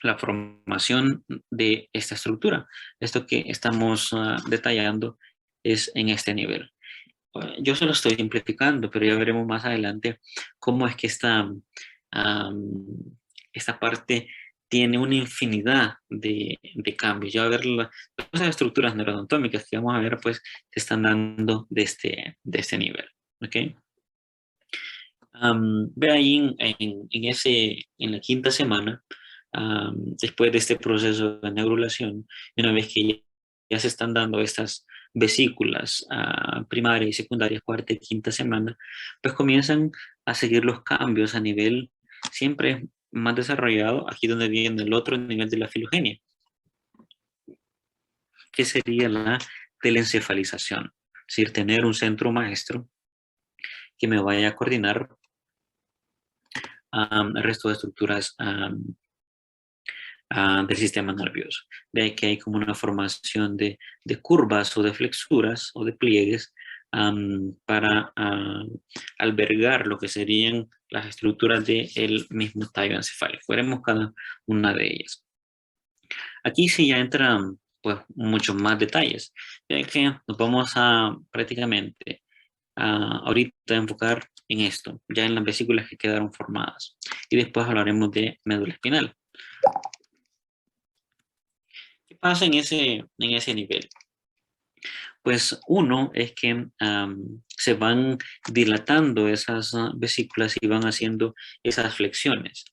la formación de esta estructura. Esto que estamos detallando es en este nivel. Yo se lo estoy simplificando, pero ya veremos más adelante cómo es que esta parte tiene una infinidad de cambios. Ya va a ver las estructuras neuroanatómicas que vamos a ver, pues, se están dando de este nivel. ¿Ok? Ve ahí en la quinta semana, después de este proceso de neurulación, una vez que ya se están dando estas vesículas primaria y secundaria, cuarta y quinta semana, pues comienzan a seguir los cambios a nivel siempre más desarrollado, aquí donde viene el otro nivel de la filogenia, que sería la telencefalización, es decir, tener un centro maestro que me vaya a coordinar el resto de estructuras del sistema nervioso. De ahí que hay como una formación de curvas o de flexuras o de pliegues para albergar lo que serían las estructuras del mismo tallo encefálico. Veremos cada una de ellas. Aquí sí ya entran pues muchos más detalles, ya que nos vamos a prácticamente ahorita enfocar en esto, ya en las vesículas que quedaron formadas. Y después hablaremos de médula espinal. ¿Qué pasa en ese nivel? Pues uno es que se van dilatando esas vesículas y van haciendo esas flexiones.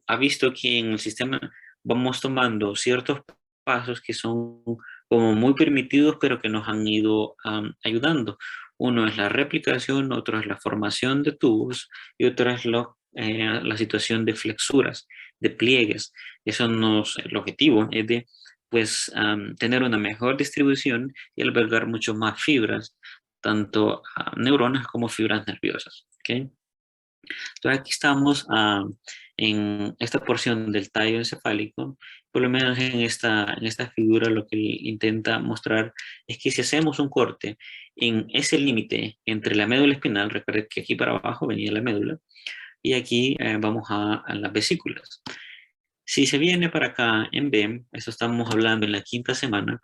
Ha visto que en el sistema vamos tomando ciertos pasos que son como muy primitivos, pero que nos han ido ayudando. Uno es la replicación, otro es la formación de tubos y otro es la situación de flexuras, de pliegues. El objetivo es de pues tener una mejor distribución y albergar mucho más fibras, tanto neuronas como fibras nerviosas. ¿Okay? Entonces aquí estamos en esta porción del tallo encefálico, por lo menos en esta figura lo que intenta mostrar es que si hacemos un corte en ese límite entre la médula espinal, recuerden que aquí para abajo venía la médula, y aquí vamos a las vesículas. Si se viene para acá en B, eso estamos hablando en la quinta semana,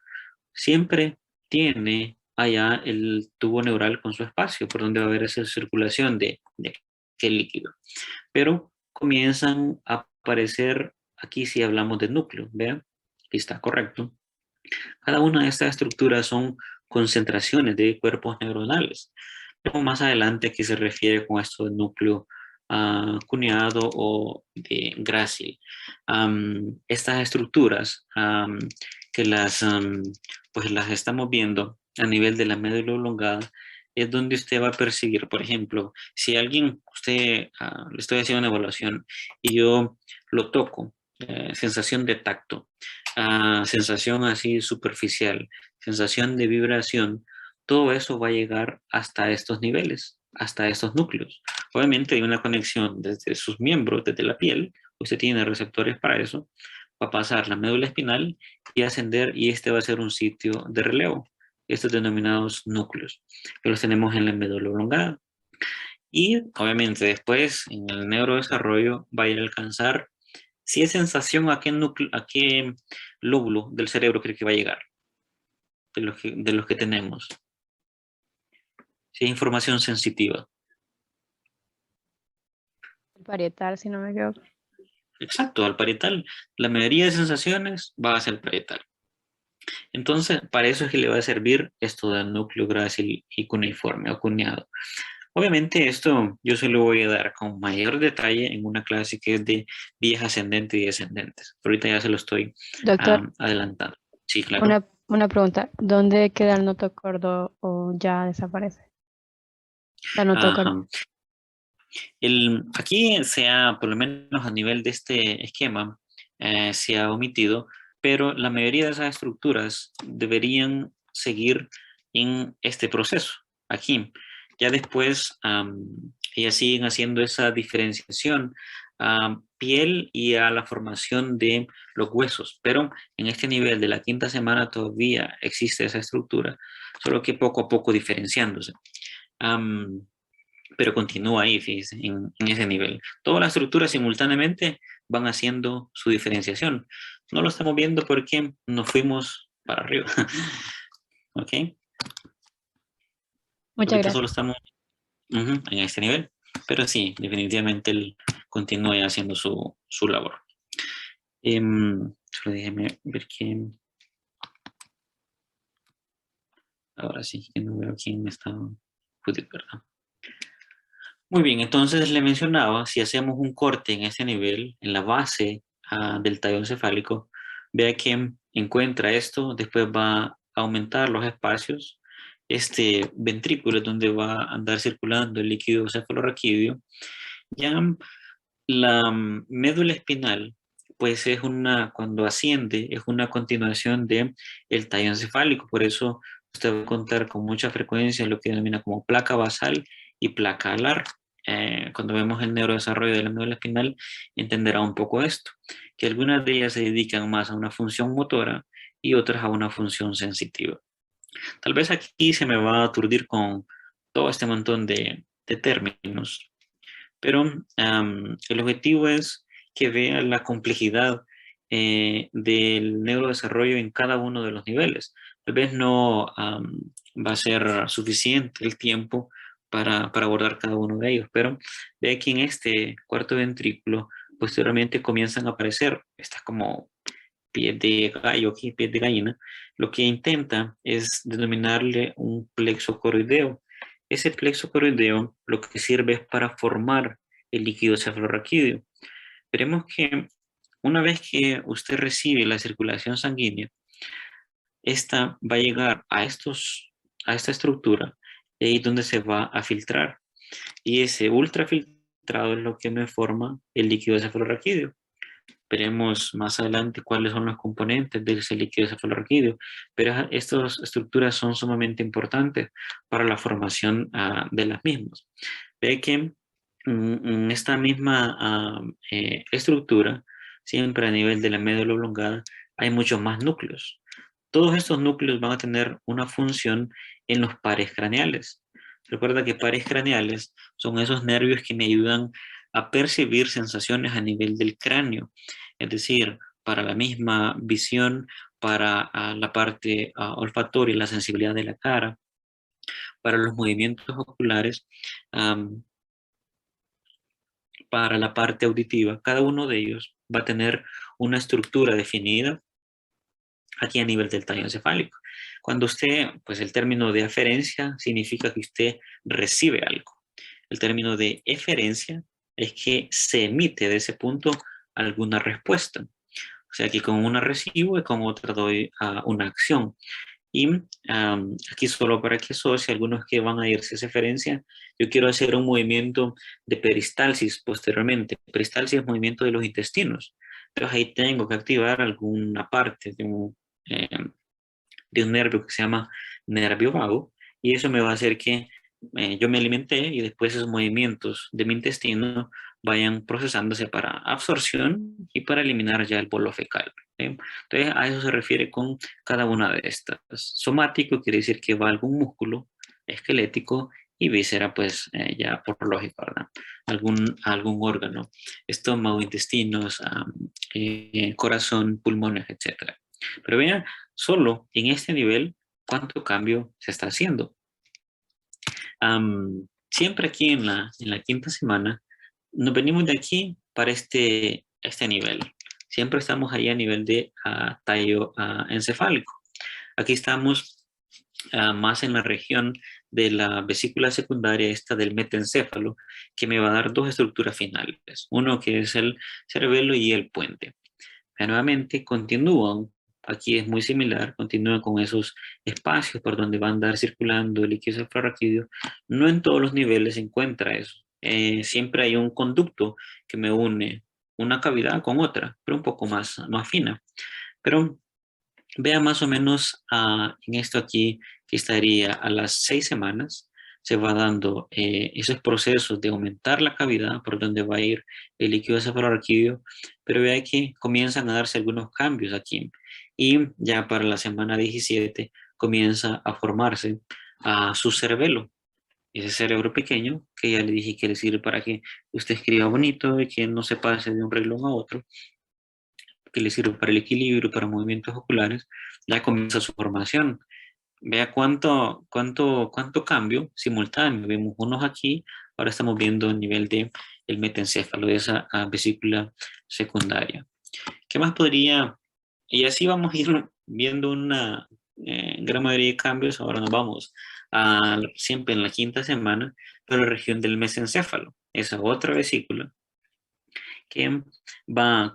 siempre tiene allá el tubo neural con su espacio, por donde va a haber esa circulación de aquel líquido. Pero comienzan a aparecer, aquí si hablamos de núcleo, vean, aquí está correcto. Cada una de estas estructuras son concentraciones de cuerpos neuronales. Luego más adelante aquí se refiere con esto de núcleo cuneado o de grácil. Estas estructuras que pues las estamos viendo a nivel de la médula oblongada es donde usted va a percibir, por ejemplo, si usted le estoy haciendo una evaluación y yo lo toco, sensación de tacto, sensación así superficial, sensación de vibración, todo eso va a llegar hasta estos niveles, hasta estos núcleos. Obviamente hay una conexión desde sus miembros, desde la piel, usted tiene receptores para eso, va a pasar la médula espinal y ascender, y este va a ser un sitio de relevo, estos denominados núcleos, que los tenemos en la médula oblongada. Y obviamente después en el neurodesarrollo va a ir a alcanzar si es sensación a qué lóbulo del cerebro cree que va a llegar, de los que tenemos. Si es información sensitiva. El parietal, si no me equivoco. Exacto, al parietal. La mayoría de sensaciones va a ser parietal. Entonces, para eso es que le va a servir esto del núcleo grácil y cuneiforme o cuneado. Obviamente esto yo se lo voy a dar con mayor detalle en una clase que es de vías ascendentes y descendentes. Ahorita ya se lo estoy Doctor, adelantando. Sí, claro. una pregunta. ¿Dónde queda el notocordo o ya desaparece? La notocordia. Ajá. Aquí se ha, por lo menos a nivel de este esquema, se ha omitido, pero la mayoría de esas estructuras deberían seguir en este proceso, aquí. Ya después, ellas siguen haciendo esa diferenciación a piel y a la formación de los huesos, pero en este nivel de la quinta semana todavía existe esa estructura, solo que poco a poco diferenciándose. Pero continúa ahí, fíjese, en ese nivel. Todas las estructuras simultáneamente van haciendo su diferenciación. No lo estamos viendo porque nos fuimos para arriba. ¿Ok? Muchas Ahorita solo gracias. estamos en este nivel, pero sí, definitivamente él continúa haciendo su labor. Solo déjeme ver quién. Ahora sí, que no veo quién está. Judith, ¿verdad? Muy bien, entonces le mencionaba, si hacemos un corte en ese nivel, en la base del tallo encefálico, vea que encuentra esto, después va a aumentar los espacios. Este ventrículo es donde va a andar circulando el líquido cefalorraquídeo. Ya la médula espinal, pues es cuando asciende, es una continuación de el tallo encefálico. Por eso usted va a contar con mucha frecuencia lo que denomina como placa basal y placa alar. Cuando vemos el neurodesarrollo de la médula espinal, entenderá un poco esto, que algunas de ellas se dedican más a una función motora y otras a una función sensitiva. Tal vez aquí se me va a aturdir con todo este montón de términos, pero el objetivo es que vea la complejidad del neurodesarrollo en cada uno de los niveles. Tal vez no va a ser suficiente el tiempo para abordar cada uno de ellos, pero ve que en este cuarto ventrículo posteriormente comienzan a aparecer estas como pies de gallo, aquí pies de gallina, lo que intenta es denominarle un plexo coroideo. Ese plexo coroideo lo que sirve es para formar el líquido cefalorraquídeo. Veremos que una vez que usted recibe la circulación sanguínea, esta va a llegar a esta estructura y ahí es donde se va a filtrar. Y ese ultrafiltrado es lo que me forma el líquido cefalorraquídeo. Veremos más adelante cuáles son los componentes de ese líquido cefalorraquídeo, pero estas estructuras son sumamente importantes para la formación de las mismas. Ve que en esta misma estructura, siempre a nivel de la médula oblongada, hay muchos más núcleos. Todos estos núcleos van a tener una función en los pares craneales. Recuerda que pares craneales son esos nervios que me ayudan a percibir sensaciones a nivel del cráneo, es decir, para la misma visión, para la parte olfatoria y la sensibilidad de la cara, para los movimientos oculares, para la parte auditiva. Cada uno de ellos va a tener una estructura definida aquí a nivel del tallo encefálico. Cuando usted, pues el término de aferencia significa que usted recibe algo. El término de eferencia es que se emite de ese punto alguna respuesta. O sea, que con una recibo y con otra doy una acción. Y aquí solo para que asocie algunos que van a irse a esa referencia, yo quiero hacer un movimiento de peristalsis posteriormente. Peristalsis es movimiento de los intestinos. Entonces ahí tengo que activar alguna parte eh, de un nervio que se llama nervio vago y eso me va a hacer que yo me alimenté y después esos movimientos de mi intestino vayan procesándose para absorción y para eliminar ya el bolo fecal. ¿Sí? Entonces a eso se refiere con cada una de estas. Somático quiere decir que va algún músculo esquelético y víscera pues ya por lógica, ¿verdad? Algún órgano, estómago, intestinos, corazón, pulmones, etc. Pero vean, solo en este nivel, ¿cuánto cambio se está haciendo? Siempre aquí en la quinta semana, nos venimos de aquí para este nivel. Siempre estamos ahí a nivel de tallo encefálico. Aquí estamos más en la región de la vesícula secundaria, esta del metencéfalo, que me va a dar dos estructuras finales. Uno que es el cerebelo y el puente. Nuevamente continúan, aquí es muy similar, continúan con esos espacios por donde va a andar circulando el líquido cefalorraquídeo. No en todos los niveles se encuentra eso. Siempre hay un conducto que me une una cavidad con otra, pero un poco más fina. Pero vea más o menos en esto aquí que estaría a las 6 semanas, se va dando esos procesos de aumentar la cavidad por donde va a ir el líquido cefalorraquídeo, pero vea que comienzan a darse algunos cambios aquí y ya para la semana 17 comienza a formarse su cerebelo, ese cerebro pequeño que ya le dije que le sirve para que usted escriba bonito y que no se pase de un renglón a otro, que le sirve para el equilibrio, para movimientos oculares, ya comienza su formación. Vea cuánto cambio simultáneo. Vemos unos aquí, ahora estamos viendo el nivel de el metencéfalo, de esa vesícula secundaria. ¿Qué más podría? Y así vamos a ir viendo una gran mayoría de cambios. Ahora nos vamos siempre en la quinta semana, pero la región del mesencéfalo, esa otra vesícula que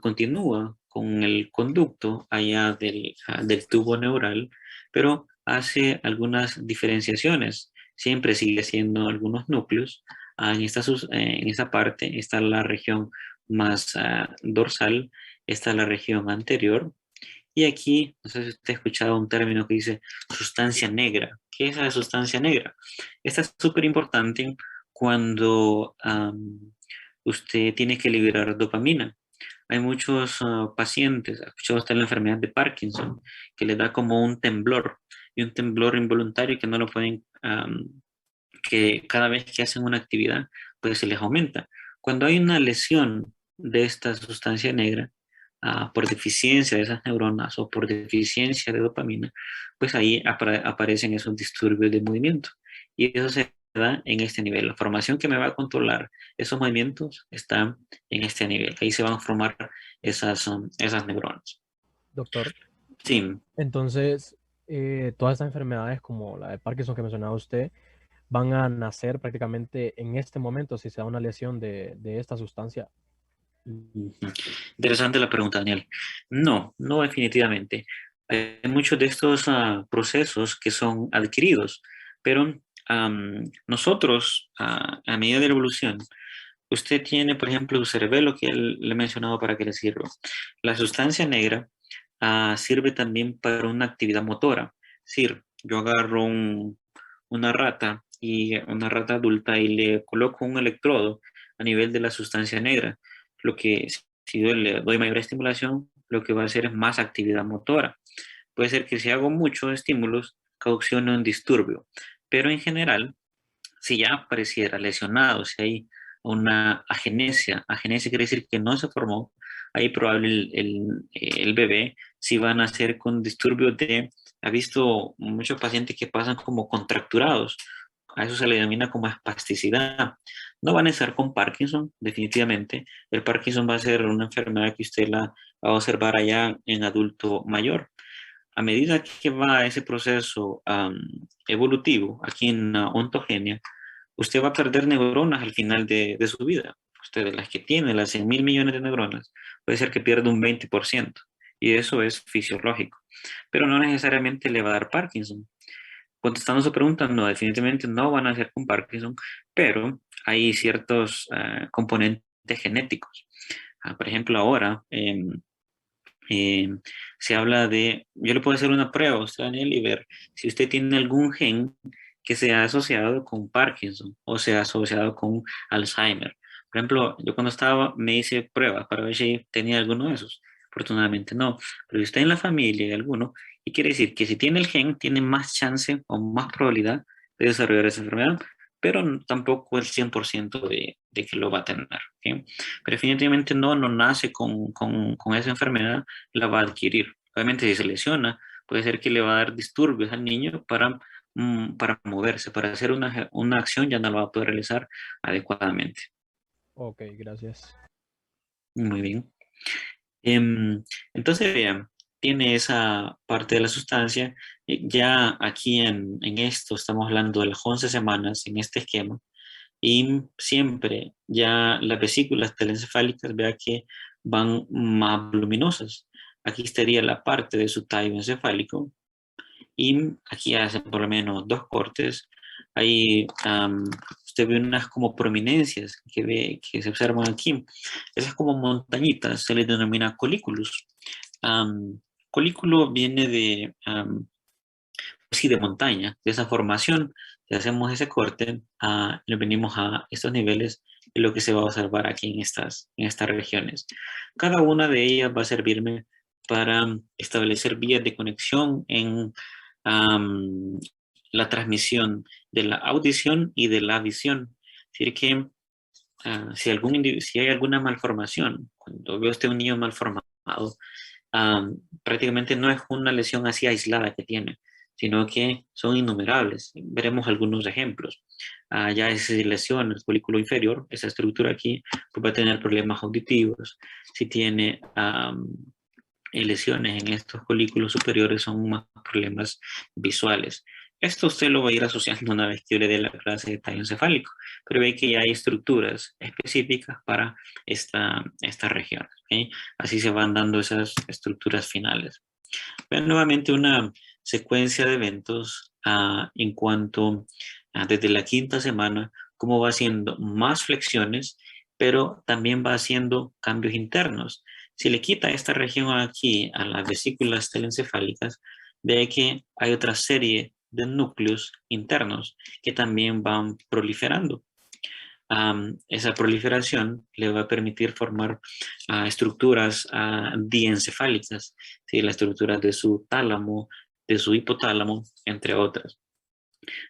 continúa con el conducto allá del tubo neural, pero hace algunas diferenciaciones. Siempre sigue siendo algunos núcleos. En esta parte está la región más dorsal, está la región anterior. Y aquí, no sé si usted ha escuchado un término que dice sustancia negra. ¿Qué es la sustancia negra? Esta es súper importante cuando usted tiene que liberar dopamina. Hay muchos pacientes, ha escuchado usted la enfermedad de Parkinson, que le da como un temblor, y un temblor involuntario que no lo pueden, que cada vez que hacen una actividad, pues se les aumenta. Cuando hay una lesión de esta sustancia negra, por deficiencia de esas neuronas o por deficiencia de dopamina, pues ahí aparecen esos disturbios de movimiento. Y eso se da en este nivel. La formación que me va a controlar esos movimientos está en este nivel. Ahí se van a formar esas neuronas. Doctor, Sí. entonces todas estas enfermedades como la de Parkinson que mencionaba usted van a nacer prácticamente en este momento si se da una lesión de esta sustancia. Interesante la pregunta, Daniel. No, no definitivamente. Hay muchos de estos procesos que son adquiridos, pero nosotros, a medida de la evolución, usted tiene, por ejemplo, su cerebelo que le he mencionado para que le sirva. La sustancia negra sirve también para una actividad motora. Es decir, yo agarro una rata y una rata adulta y le coloco un electrodo a nivel de la sustancia negra. Lo que, si yo le doy mayor estimulación, lo que va a hacer es más actividad motora. Puede ser que si hago muchos estímulos, caucione un disturbio, pero en general, si ya apareciera lesionado, si hay una agenesia quiere decir que no se formó, ahí probable el bebé si va a nacer con disturbios ha visto muchos pacientes que pasan como contracturados, a eso se le denomina como espasticidad. No van a estar con Parkinson, definitivamente. El Parkinson va a ser una enfermedad que usted la va a observar allá en adulto mayor. A medida que va ese proceso evolutivo aquí en la ontogenia, usted va a perder neuronas al final de su vida. Usted de las que tiene, las 100.000 millones de neuronas, puede ser que pierda un 20%. Y eso es fisiológico. Pero no necesariamente le va a dar Parkinson. Contestando su pregunta, no, definitivamente no van a ser con Parkinson, pero hay ciertos componentes genéticos. Por ejemplo, ahora se habla yo le puedo hacer una prueba a usted, Daniel, y ver si usted tiene algún gen que sea asociado con Parkinson o sea asociado con Alzheimer. Por ejemplo, yo cuando estaba me hice pruebas para ver si tenía alguno de esos. Afortunadamente no, pero si está en la familia de alguno, y quiere decir que si tiene el gen, tiene más chance o más probabilidad de desarrollar esa enfermedad, pero tampoco el 100% de que lo va a tener. ¿Okay? Pero definitivamente no nace con esa enfermedad, la va a adquirir. Obviamente si se lesiona, puede ser que le va a dar disturbios al niño para moverse, para hacer una acción ya no lo va a poder realizar adecuadamente. Ok, gracias. Muy bien. Entonces, vean, tiene esa parte de la sustancia. Ya aquí en esto estamos hablando de las 11 semanas en este esquema, y siempre ya las vesículas telencefálicas, vea que van más voluminosas. Aquí estaría la parte de su tallo encefálico, y aquí hacen por lo menos 2 cortes. Ahí usted ve unas como prominencias que se observan aquí. Esas como montañitas se les denomina colículos. Colículo viene de, sí, de montaña, de esa formación. Si hacemos ese corte, le venimos a estos niveles, es lo que se va a observar aquí en estas regiones. Cada una de ellas va a servirme para establecer vías de conexión en la transmisión de la audición y de la visión. Es decir, que si hay alguna malformación, cuando ve usted un niño malformado, prácticamente no es una lesión así aislada que tiene, sino que son innumerables. Veremos algunos ejemplos. Ya esa lesión, el folículo inferior, esa estructura aquí, pues va a tener problemas auditivos. Si tiene lesiones en estos folículos superiores, son más problemas visuales. Esto usted lo va a ir asociando una vez que yo le dé la clase de tallo encefálico, pero ve que ya hay estructuras específicas para esta región. ¿Okay? Así se van dando esas estructuras finales. Vean nuevamente una secuencia de eventos en cuanto desde la 5ª semana, cómo va haciendo más flexiones, pero también va haciendo cambios internos. Si le quita esta región aquí a las vesículas telencefálicas, ve que hay otra serie de núcleos internos que también van proliferando. Esa proliferación le va a permitir formar estructuras diencefálicas, ¿sí? La estructura de su tálamo, de su hipotálamo, entre otras.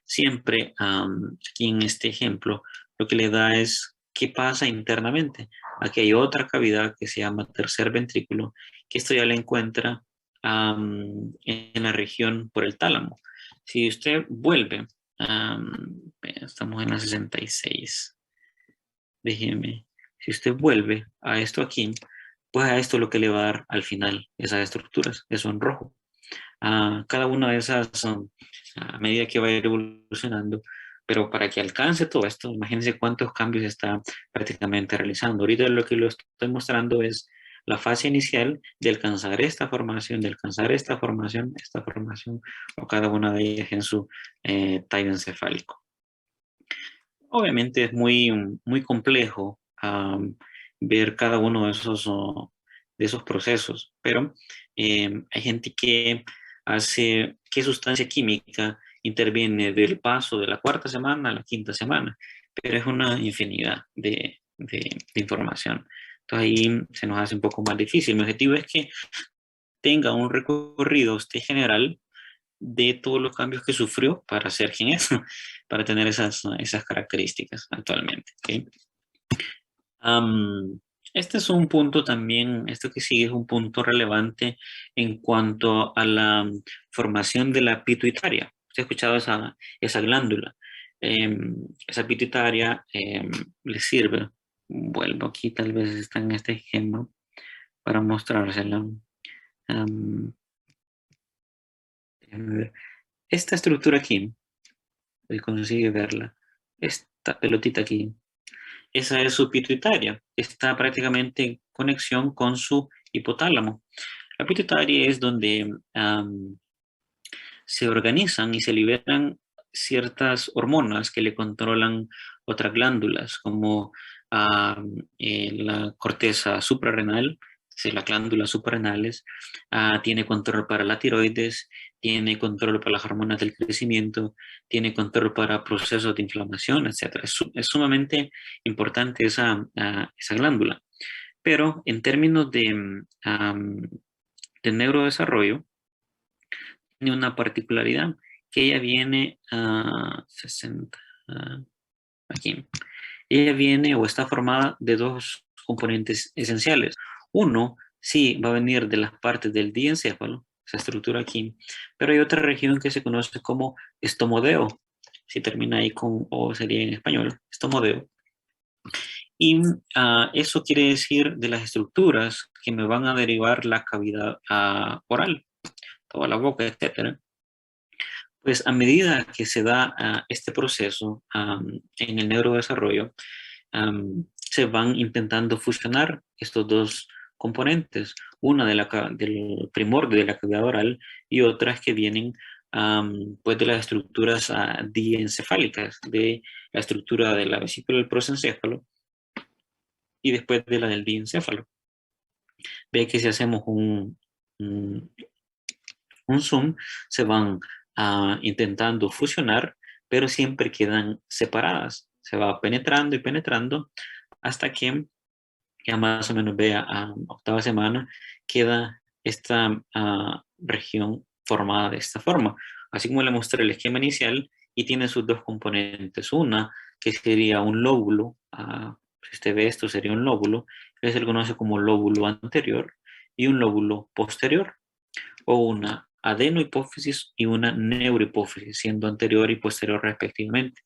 Siempre aquí en este ejemplo, lo que le da es qué pasa internamente. Aquí hay otra cavidad que se llama tercer ventrículo, que esto ya la encuentra en la región por el tálamo. Si usted vuelve, estamos en la 66. Déjeme, si usted vuelve a esto aquí, pues a esto lo que le va a dar al final, esas estructuras, eso en rojo. Cada una de esas son a medida que va a ir evolucionando, pero para que alcance todo esto, imagínense cuántos cambios está prácticamente realizando. Ahorita lo que lo estoy mostrando es la fase inicial de alcanzar esta formación, esta formación, o cada una de ellas en su tallo encefálico. Obviamente es muy complejo ver cada uno de esos procesos, pero hay gente que hace qué sustancia química interviene del paso de la 4ª semana a la 5ª semana, pero es una infinidad de información. Entonces ahí se nos hace un poco más difícil. Mi objetivo es que tenga un recorrido usted general de todos los cambios que sufrió para ser quien es, para tener esas características actualmente. ¿Okay? Este es un punto también, esto que sigue es un punto relevante en cuanto a la formación de la pituitaria. ¿Usted ha escuchado esa glándula? Esa pituitaria le sirve, vuelvo aquí, tal vez está en este esquema para mostrársela. Esta estructura aquí, él consigue verla, esta pelotita aquí, esa es su pituitaria, está prácticamente en conexión con su hipotálamo. La pituitaria es donde se organizan y se liberan ciertas hormonas que le controlan otras glándulas, como la corteza suprarrenal, la glándula suprarrenales, tiene control para la tiroides, tiene control para las hormonas del crecimiento, tiene control para procesos de inflamación, etc. Es sumamente importante esa glándula. Pero en términos de neurodesarrollo, tiene una particularidad, que ella viene a 60, aquí. Ella viene o está formada de 2 componentes esenciales. Uno, sí, va a venir de las partes del diencéfalo, esa estructura aquí, pero hay otra región que se conoce como estomodeo. Si termina ahí con O sería en español, estomodeo. Y eso quiere decir de las estructuras que me van a derivar la cavidad oral, toda la boca, etcétera. Pues a medida que se da este proceso en el neurodesarrollo, se van intentando fusionar estos dos componentes, una del primordio de la cavidad oral y otras que vienen pues de las estructuras diencefálicas, de la estructura de la vesícula del prosencéfalo y después de la del diencéfalo. Ve que si hacemos un zoom, se van intentando fusionar, pero siempre quedan separadas. Se va penetrando y penetrando hasta que ya más o menos vea a octava semana, queda esta región formada de esta forma. Así como le mostré el esquema inicial y tiene sus dos componentes. Una que sería un lóbulo, si usted ve esto sería un lóbulo, que se le conoce como lóbulo anterior, y un lóbulo posterior, o una adenohipófisis y una neurohipófisis, siendo anterior y posterior respectivamente.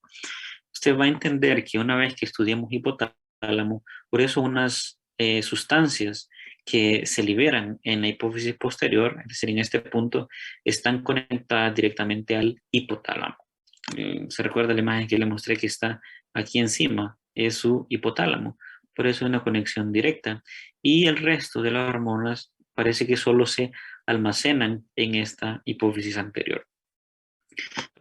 Usted va a entender que una vez que estudiamos hipotálamo, por eso unas sustancias que se liberan en la hipófisis posterior, es decir, en este punto, están conectadas directamente al hipotálamo. Se recuerda la imagen que le mostré que está aquí encima, es su hipotálamo, por eso es una conexión directa. Y el resto de las hormonas parece que solo se almacenan en esta hipófisis anterior.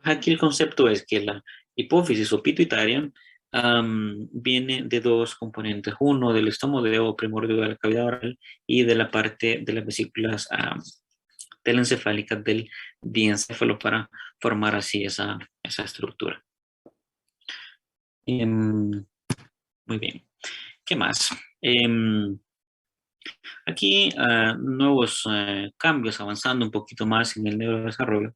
Aquí el concepto es que la hipófisis o pituitaria viene de dos componentes, uno del estómago primordio de la cavidad oral y de la parte de las vesículas telencefálicas del diencéfalo para formar así esa estructura. Muy bien. ¿Qué más? Aquí nuevos cambios, avanzando un poquito más en el neurodesarrollo.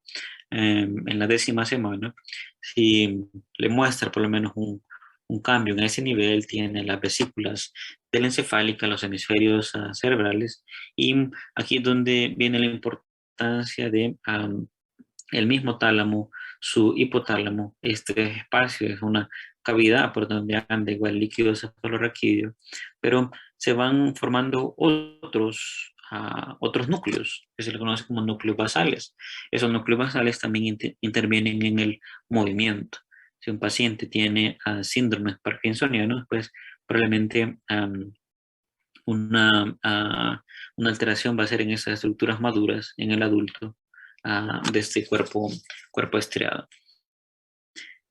En la 10ª semana, si le muestra por lo menos un cambio en ese nivel, tiene las vesículas telencefálicas, los hemisferios cerebrales, y aquí es donde viene la importancia de el mismo tálamo, su hipotálamo. Este espacio es una cavidad por donde anda igual líquido cefalorraquídeo, pero se van formando otros núcleos, que se les conoce como núcleos basales. Esos núcleos basales también intervienen en el movimiento. Si un paciente tiene síndromes parkinsonianos, pues probablemente una alteración va a ser en esas estructuras maduras en el adulto de este cuerpo estriado.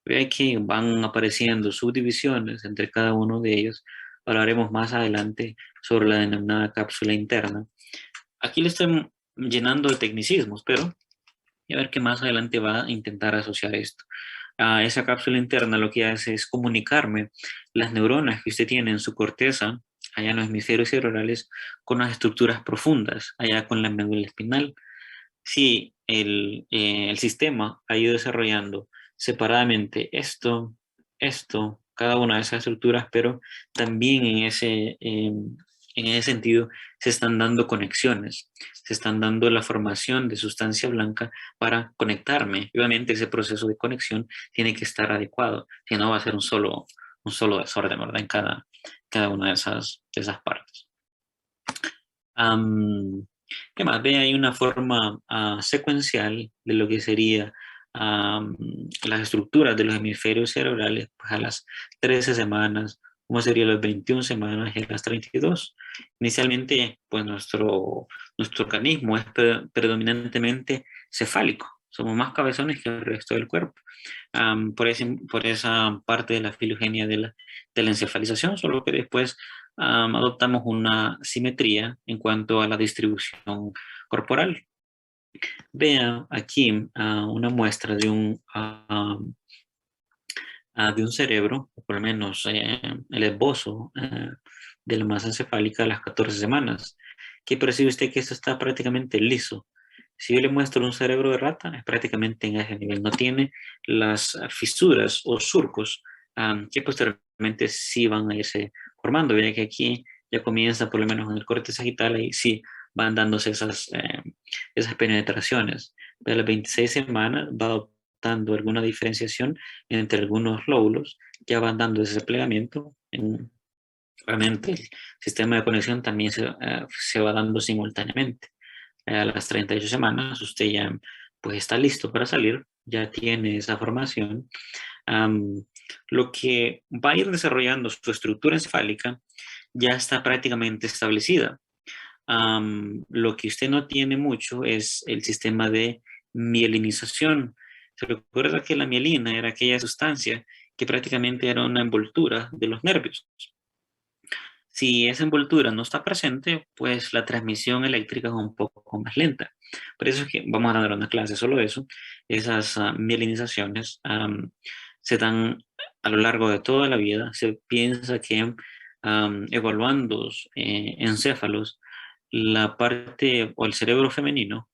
Ve que van apareciendo subdivisiones entre cada uno de ellos. Hablaremos más adelante sobre la denominada cápsula interna. Aquí le estoy llenando de tecnicismos, pero a ver qué más adelante va a intentar asociar esto. Esa cápsula interna lo que hace es comunicarme las neuronas que usted tiene en su corteza, allá en los hemisferios cerebrales, con las estructuras profundas, allá con la médula espinal. Si el sistema ha ido desarrollando separadamente esto, cada una de esas estructuras, pero también en ese sentido se están dando conexiones, se están dando la formación de sustancia blanca para conectarme. Obviamente ese proceso de conexión tiene que estar adecuado, si no va a ser un solo desorden, ¿verdad? En cada una de esas partes. ¿Qué más? Ve ahí una forma secuencial de lo que sería las estructuras de los hemisferios cerebrales pues a las 13 semanas, como sería las 21 semanas y a las 32. Inicialmente, pues nuestro organismo es predominantemente cefálico. Somos más cabezones que el resto del cuerpo. Por esa parte de la filogenia de la encefalización, solo que después adoptamos una simetría en cuanto a la distribución corporal. Vea aquí una muestra de un cerebro, o por lo menos el esbozo de la masa encefálica a las 14 semanas. ¿Qué percibe usted? Que esto está prácticamente liso. Si yo le muestro un cerebro de rata, es prácticamente en ese nivel. No tiene las fisuras o surcos que posteriormente sí van a irse formando. Vea que aquí ya comienza, por lo menos en el corte sagital, ahí sí van dándose esas penetraciones. De las 26 semanas va adoptando alguna diferenciación entre algunos lóbulos, ya van dando ese plegamiento Realmente el sistema de conexión también se va dando simultáneamente. A las 38 semanas usted ya pues está listo para salir, ya tiene esa formación. Am, lo que va a ir desarrollando su estructura encefálica ya está prácticamente establecida. Lo que usted no tiene mucho es el sistema de mielinización. Se recuerda que la mielina era aquella sustancia que prácticamente era una envoltura de los nervios. Si esa envoltura no está presente, pues la transmisión eléctrica es un poco más lenta. Por eso es que vamos a dar una clase solo de eso. Esas mielinizaciones se dan a lo largo de toda la vida. Se piensa que evaluando encéfalos, la parte o el cerebro femenino,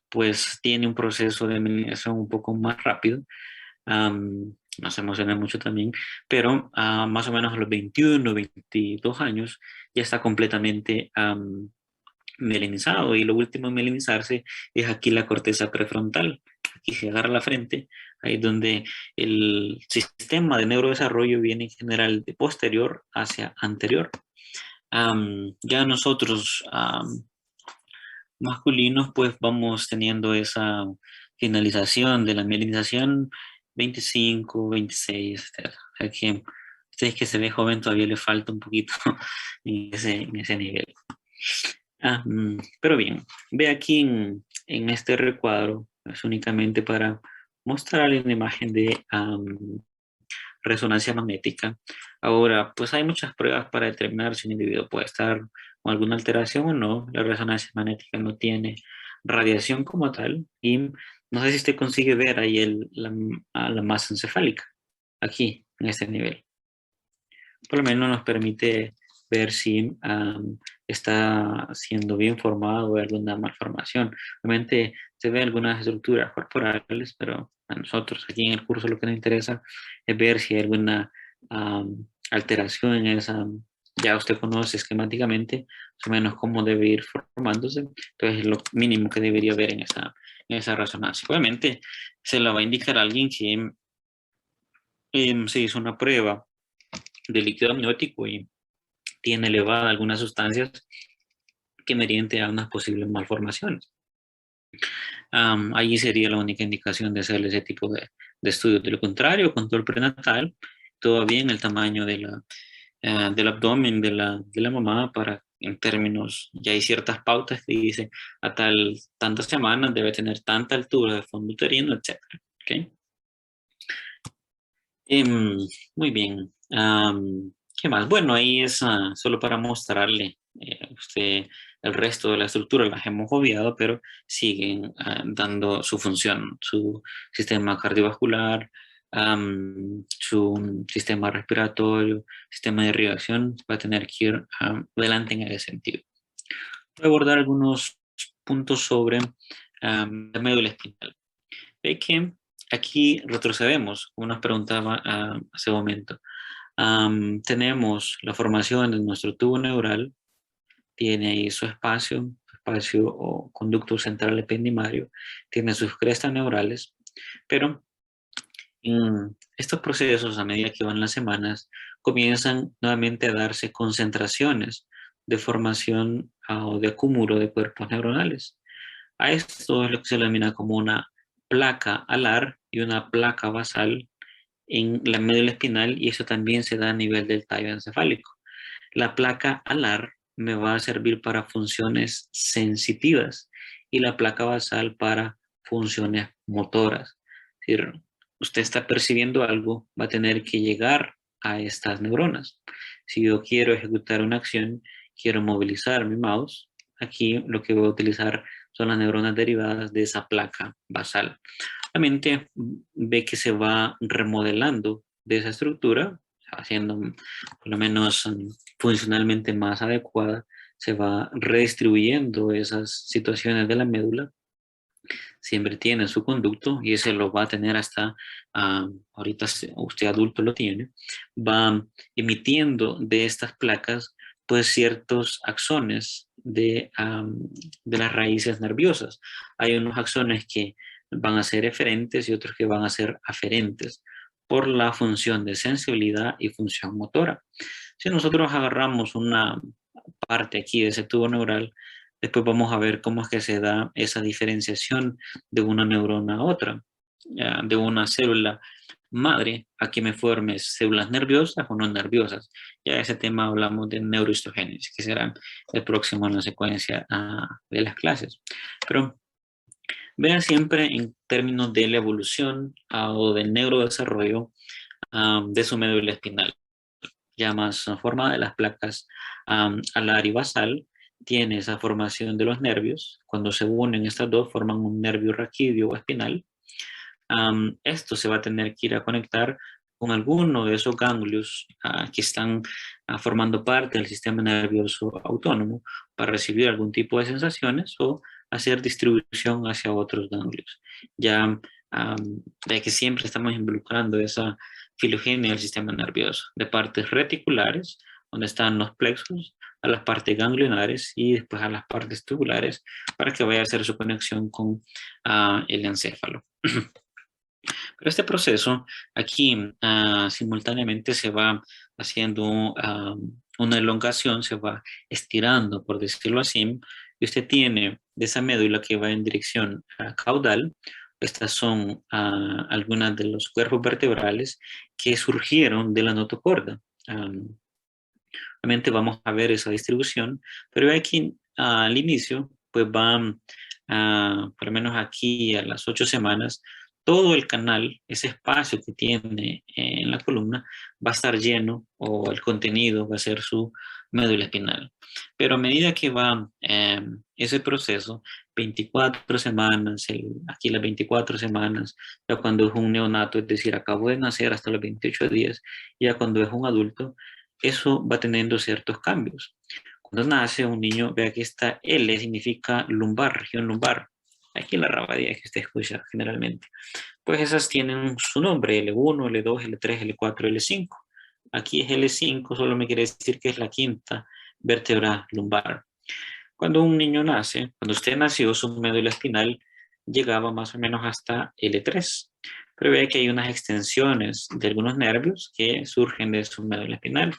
pues tiene un proceso de mielinización un poco más rápido. No se emociona mucho también, pero más o menos a los 21, 22 años ya está completamente melenizado, y lo último en melenizarse es aquí la corteza prefrontal. Aquí se agarra la frente, ahí es donde el sistema de neurodesarrollo viene en general de posterior hacia anterior. Ya nosotros masculinos pues vamos teniendo esa finalización de la mielinización 25, 26, etc. O sea que ustedes que se ve joven todavía le falta un poquito en ese nivel. Pero bien, ve aquí en este recuadro, es únicamente para mostrarle una imagen de resonancia magnética. Ahora, pues hay muchas pruebas para determinar si un individuo puede estar con alguna alteración o no. La resonancia magnética no tiene radiación como tal, y no sé si usted consigue ver ahí la masa encefálica, aquí, en este nivel. Por lo menos nos permite ver si está siendo bien formado o hay alguna malformación. Obviamente se ve algunas estructuras corporales, pero a nosotros aquí en el curso lo que nos interesa es ver si hay alguna alteración en esa. Ya usted conoce esquemáticamente más o menos cómo debe ir formándose, entonces es lo mínimo que debería ver en esa resonancia. Obviamente se la va a indicar a alguien que se hizo una prueba de líquido amniótico y tiene elevada algunas sustancias que mediante a unas posibles malformaciones. Allí sería la única indicación de hacerle ese tipo de estudios. De lo contrario, control prenatal, todo bien el tamaño del abdomen de la mamá, para en términos, ya hay ciertas pautas que dicen a tantas semanas debe tener tanta altura de fondo uterino, etc. ¿Okay? Muy bien. ¿Qué más? Bueno, ahí es solo para mostrarle usted el resto de la estructura, las hemos obviado, pero siguen dando su función, su sistema cardiovascular, su sistema respiratorio, sistema de irrigación, va a tener que ir adelante en ese sentido. Voy a abordar algunos puntos sobre la médula espinal. Ve que aquí retrocedemos, como nos preguntaba hace un momento. Tenemos la formación de nuestro tubo neural, tiene ahí su espacio o conducto central ependimario, tiene sus crestas neurales, pero en estos procesos, a medida que van las semanas, comienzan nuevamente a darse concentraciones de formación o de acúmulo de cuerpos neuronales. A esto es lo que se denomina como una placa alar y una placa basal en la médula espinal, y eso también se da a nivel del tallo encefálico. La placa alar me va a servir para funciones sensitivas y la placa basal para funciones motoras. Es decir, usted está percibiendo algo, va a tener que llegar a estas neuronas. Si yo quiero ejecutar una acción, quiero movilizar mi mouse, aquí lo que voy a utilizar son las neuronas derivadas de esa placa basal. La mente ve que se va remodelando de esa estructura, haciendo por lo menos funcionalmente más adecuada, se va redistribuyendo esas situaciones de la médula, siempre tiene su conducto y ese lo va a tener hasta, ahorita usted adulto lo tiene, va emitiendo de estas placas pues ciertos axones de las raíces nerviosas. Hay unos axones que van a ser eferentes y otros que van a ser aferentes. por la función de sensibilidad y función motora. Si nosotros agarramos una parte aquí de ese tubo neural, después vamos a ver cómo es que se da esa diferenciación de una neurona a otra, de una célula madre a que me forme células nerviosas o no nerviosas. Ya ese tema hablamos de neurohistogénesis, que será el próximo en la secuencia de las clases. Pero vean siempre en términos de la evolución o del neurodesarrollo de su médula espinal. Ya más formada de las placas alar y basal, tiene esa formación de los nervios. Cuando se unen estas dos, forman un nervio raquídeo o espinal. Esto se va a tener que ir a conectar con alguno de esos ganglios que están formando parte del sistema nervioso autónomo para recibir algún tipo de sensaciones o hacer distribución hacia otros ganglios. Ya de que siempre estamos involucrando esa filogenia del sistema nervioso, de partes reticulares, donde están los plexos, a las partes ganglionares y después a las partes tubulares para que vaya a hacer su conexión con el encéfalo. Pero este proceso aquí simultáneamente se va haciendo una elongación, se va estirando, por decirlo así, y usted tiene de esa médula que va en dirección caudal. Estas son algunas de los cuerpos vertebrales que surgieron de la notocorda. Obviamente vamos a ver esa distribución, pero aquí al inicio, pues van, por lo menos aquí a las 8 semanas, todo el canal, ese espacio que tiene en la columna, va a estar lleno o el contenido va a ser su médula espinal. Pero a medida que va ese proceso, 24 semanas, aquí las 24 semanas, ya cuando es un neonato, es decir, acabo de nacer hasta los 28 días, ya cuando es un adulto, eso va teniendo ciertos cambios. Cuando nace un niño, vea que esta L significa lumbar, región lumbar. Aquí la rabadilla que usted escucha generalmente. Pues esas tienen su nombre, L1, L2, L3, L4, L5. Aquí es L5, solo me quiere decir que es la quinta vértebra lumbar. Cuando un niño nace, cuando usted nació, su médula espinal llegaba más o menos hasta L3. Pero vea que hay unas extensiones de algunos nervios que surgen de su médula espinal.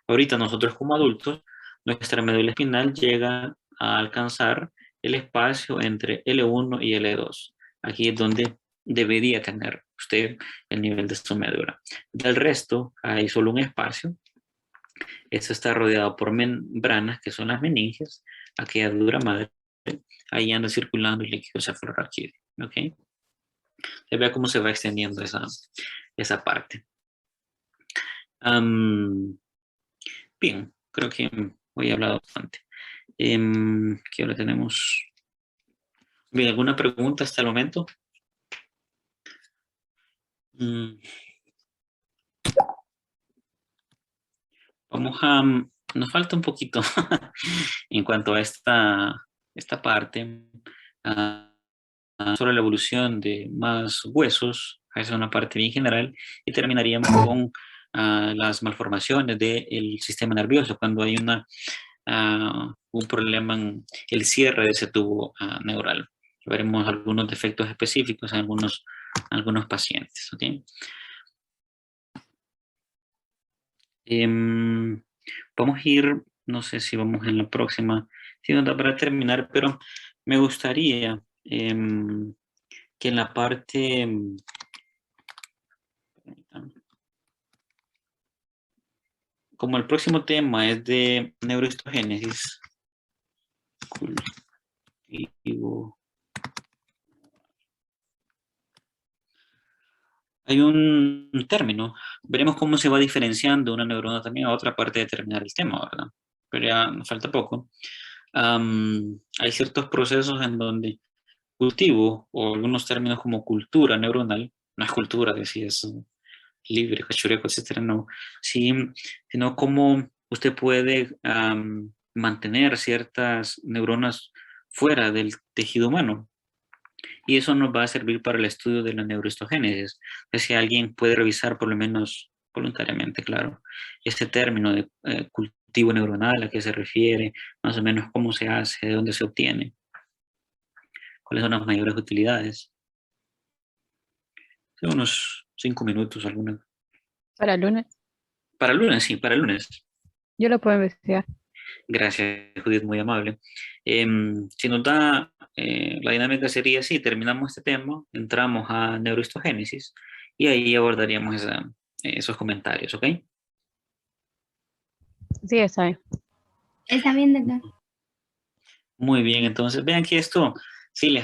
Ahorita nosotros como adultos, nuestra médula espinal llega a alcanzar el espacio entre L1 y L2. Aquí es donde debería tener usted el nivel de su médula. Del resto, hay solo un espacio. Esto está rodeado por membranas, que son las meninges, aquella dura madre. Ahí anda circulando el líquido cefalorraquídeo. ¿Ok? Se vea cómo se va extendiendo esa parte. Bien, creo que hoy he hablado bastante. ¿Qué hora tenemos? Bien, ¿alguna pregunta hasta el momento? Nos falta un poquito en cuanto a esta parte sobre la evolución de más huesos. Esa es una parte bien general y terminaríamos con las malformaciones del sistema nervioso cuando hay un problema en el cierre de ese tubo neural. Veremos algunos defectos específicos en algunos pacientes. ¿Okay? Vamos a ir, no sé si vamos en la próxima, si no da para terminar, pero me gustaría que en la parte, como el próximo tema es de neurohistogénesis, cultivo. Hay un término, veremos cómo se va diferenciando una neurona también a otra parte de terminar el tema, ¿verdad? Pero ya nos falta poco. Hay ciertos procesos en donde cultivo, o algunos términos como cultura neuronal, no es cultura, que si es libre, cachureco, etcétera, no, sí, sino cómo usted puede mantener ciertas neuronas fuera del tejido humano. Y eso nos va a servir para el estudio de la neurohistogénesis. Si alguien puede revisar, por lo menos voluntariamente, claro, este término de cultivo neuronal, a qué se refiere, más o menos cómo se hace, de dónde se obtiene, cuáles son las mayores utilidades. Son unos 5 minutos, alguna. Para el lunes. Para el lunes, sí, para el lunes. Yo lo puedo investigar. Gracias, Judith, muy amable. Si nos da, la dinámica sería así, terminamos este tema, entramos a neurohistogénesis y ahí abordaríamos esos comentarios, ¿ok? Sí, está bien. Está bien, doctor. Muy bien, entonces vean que esto sí les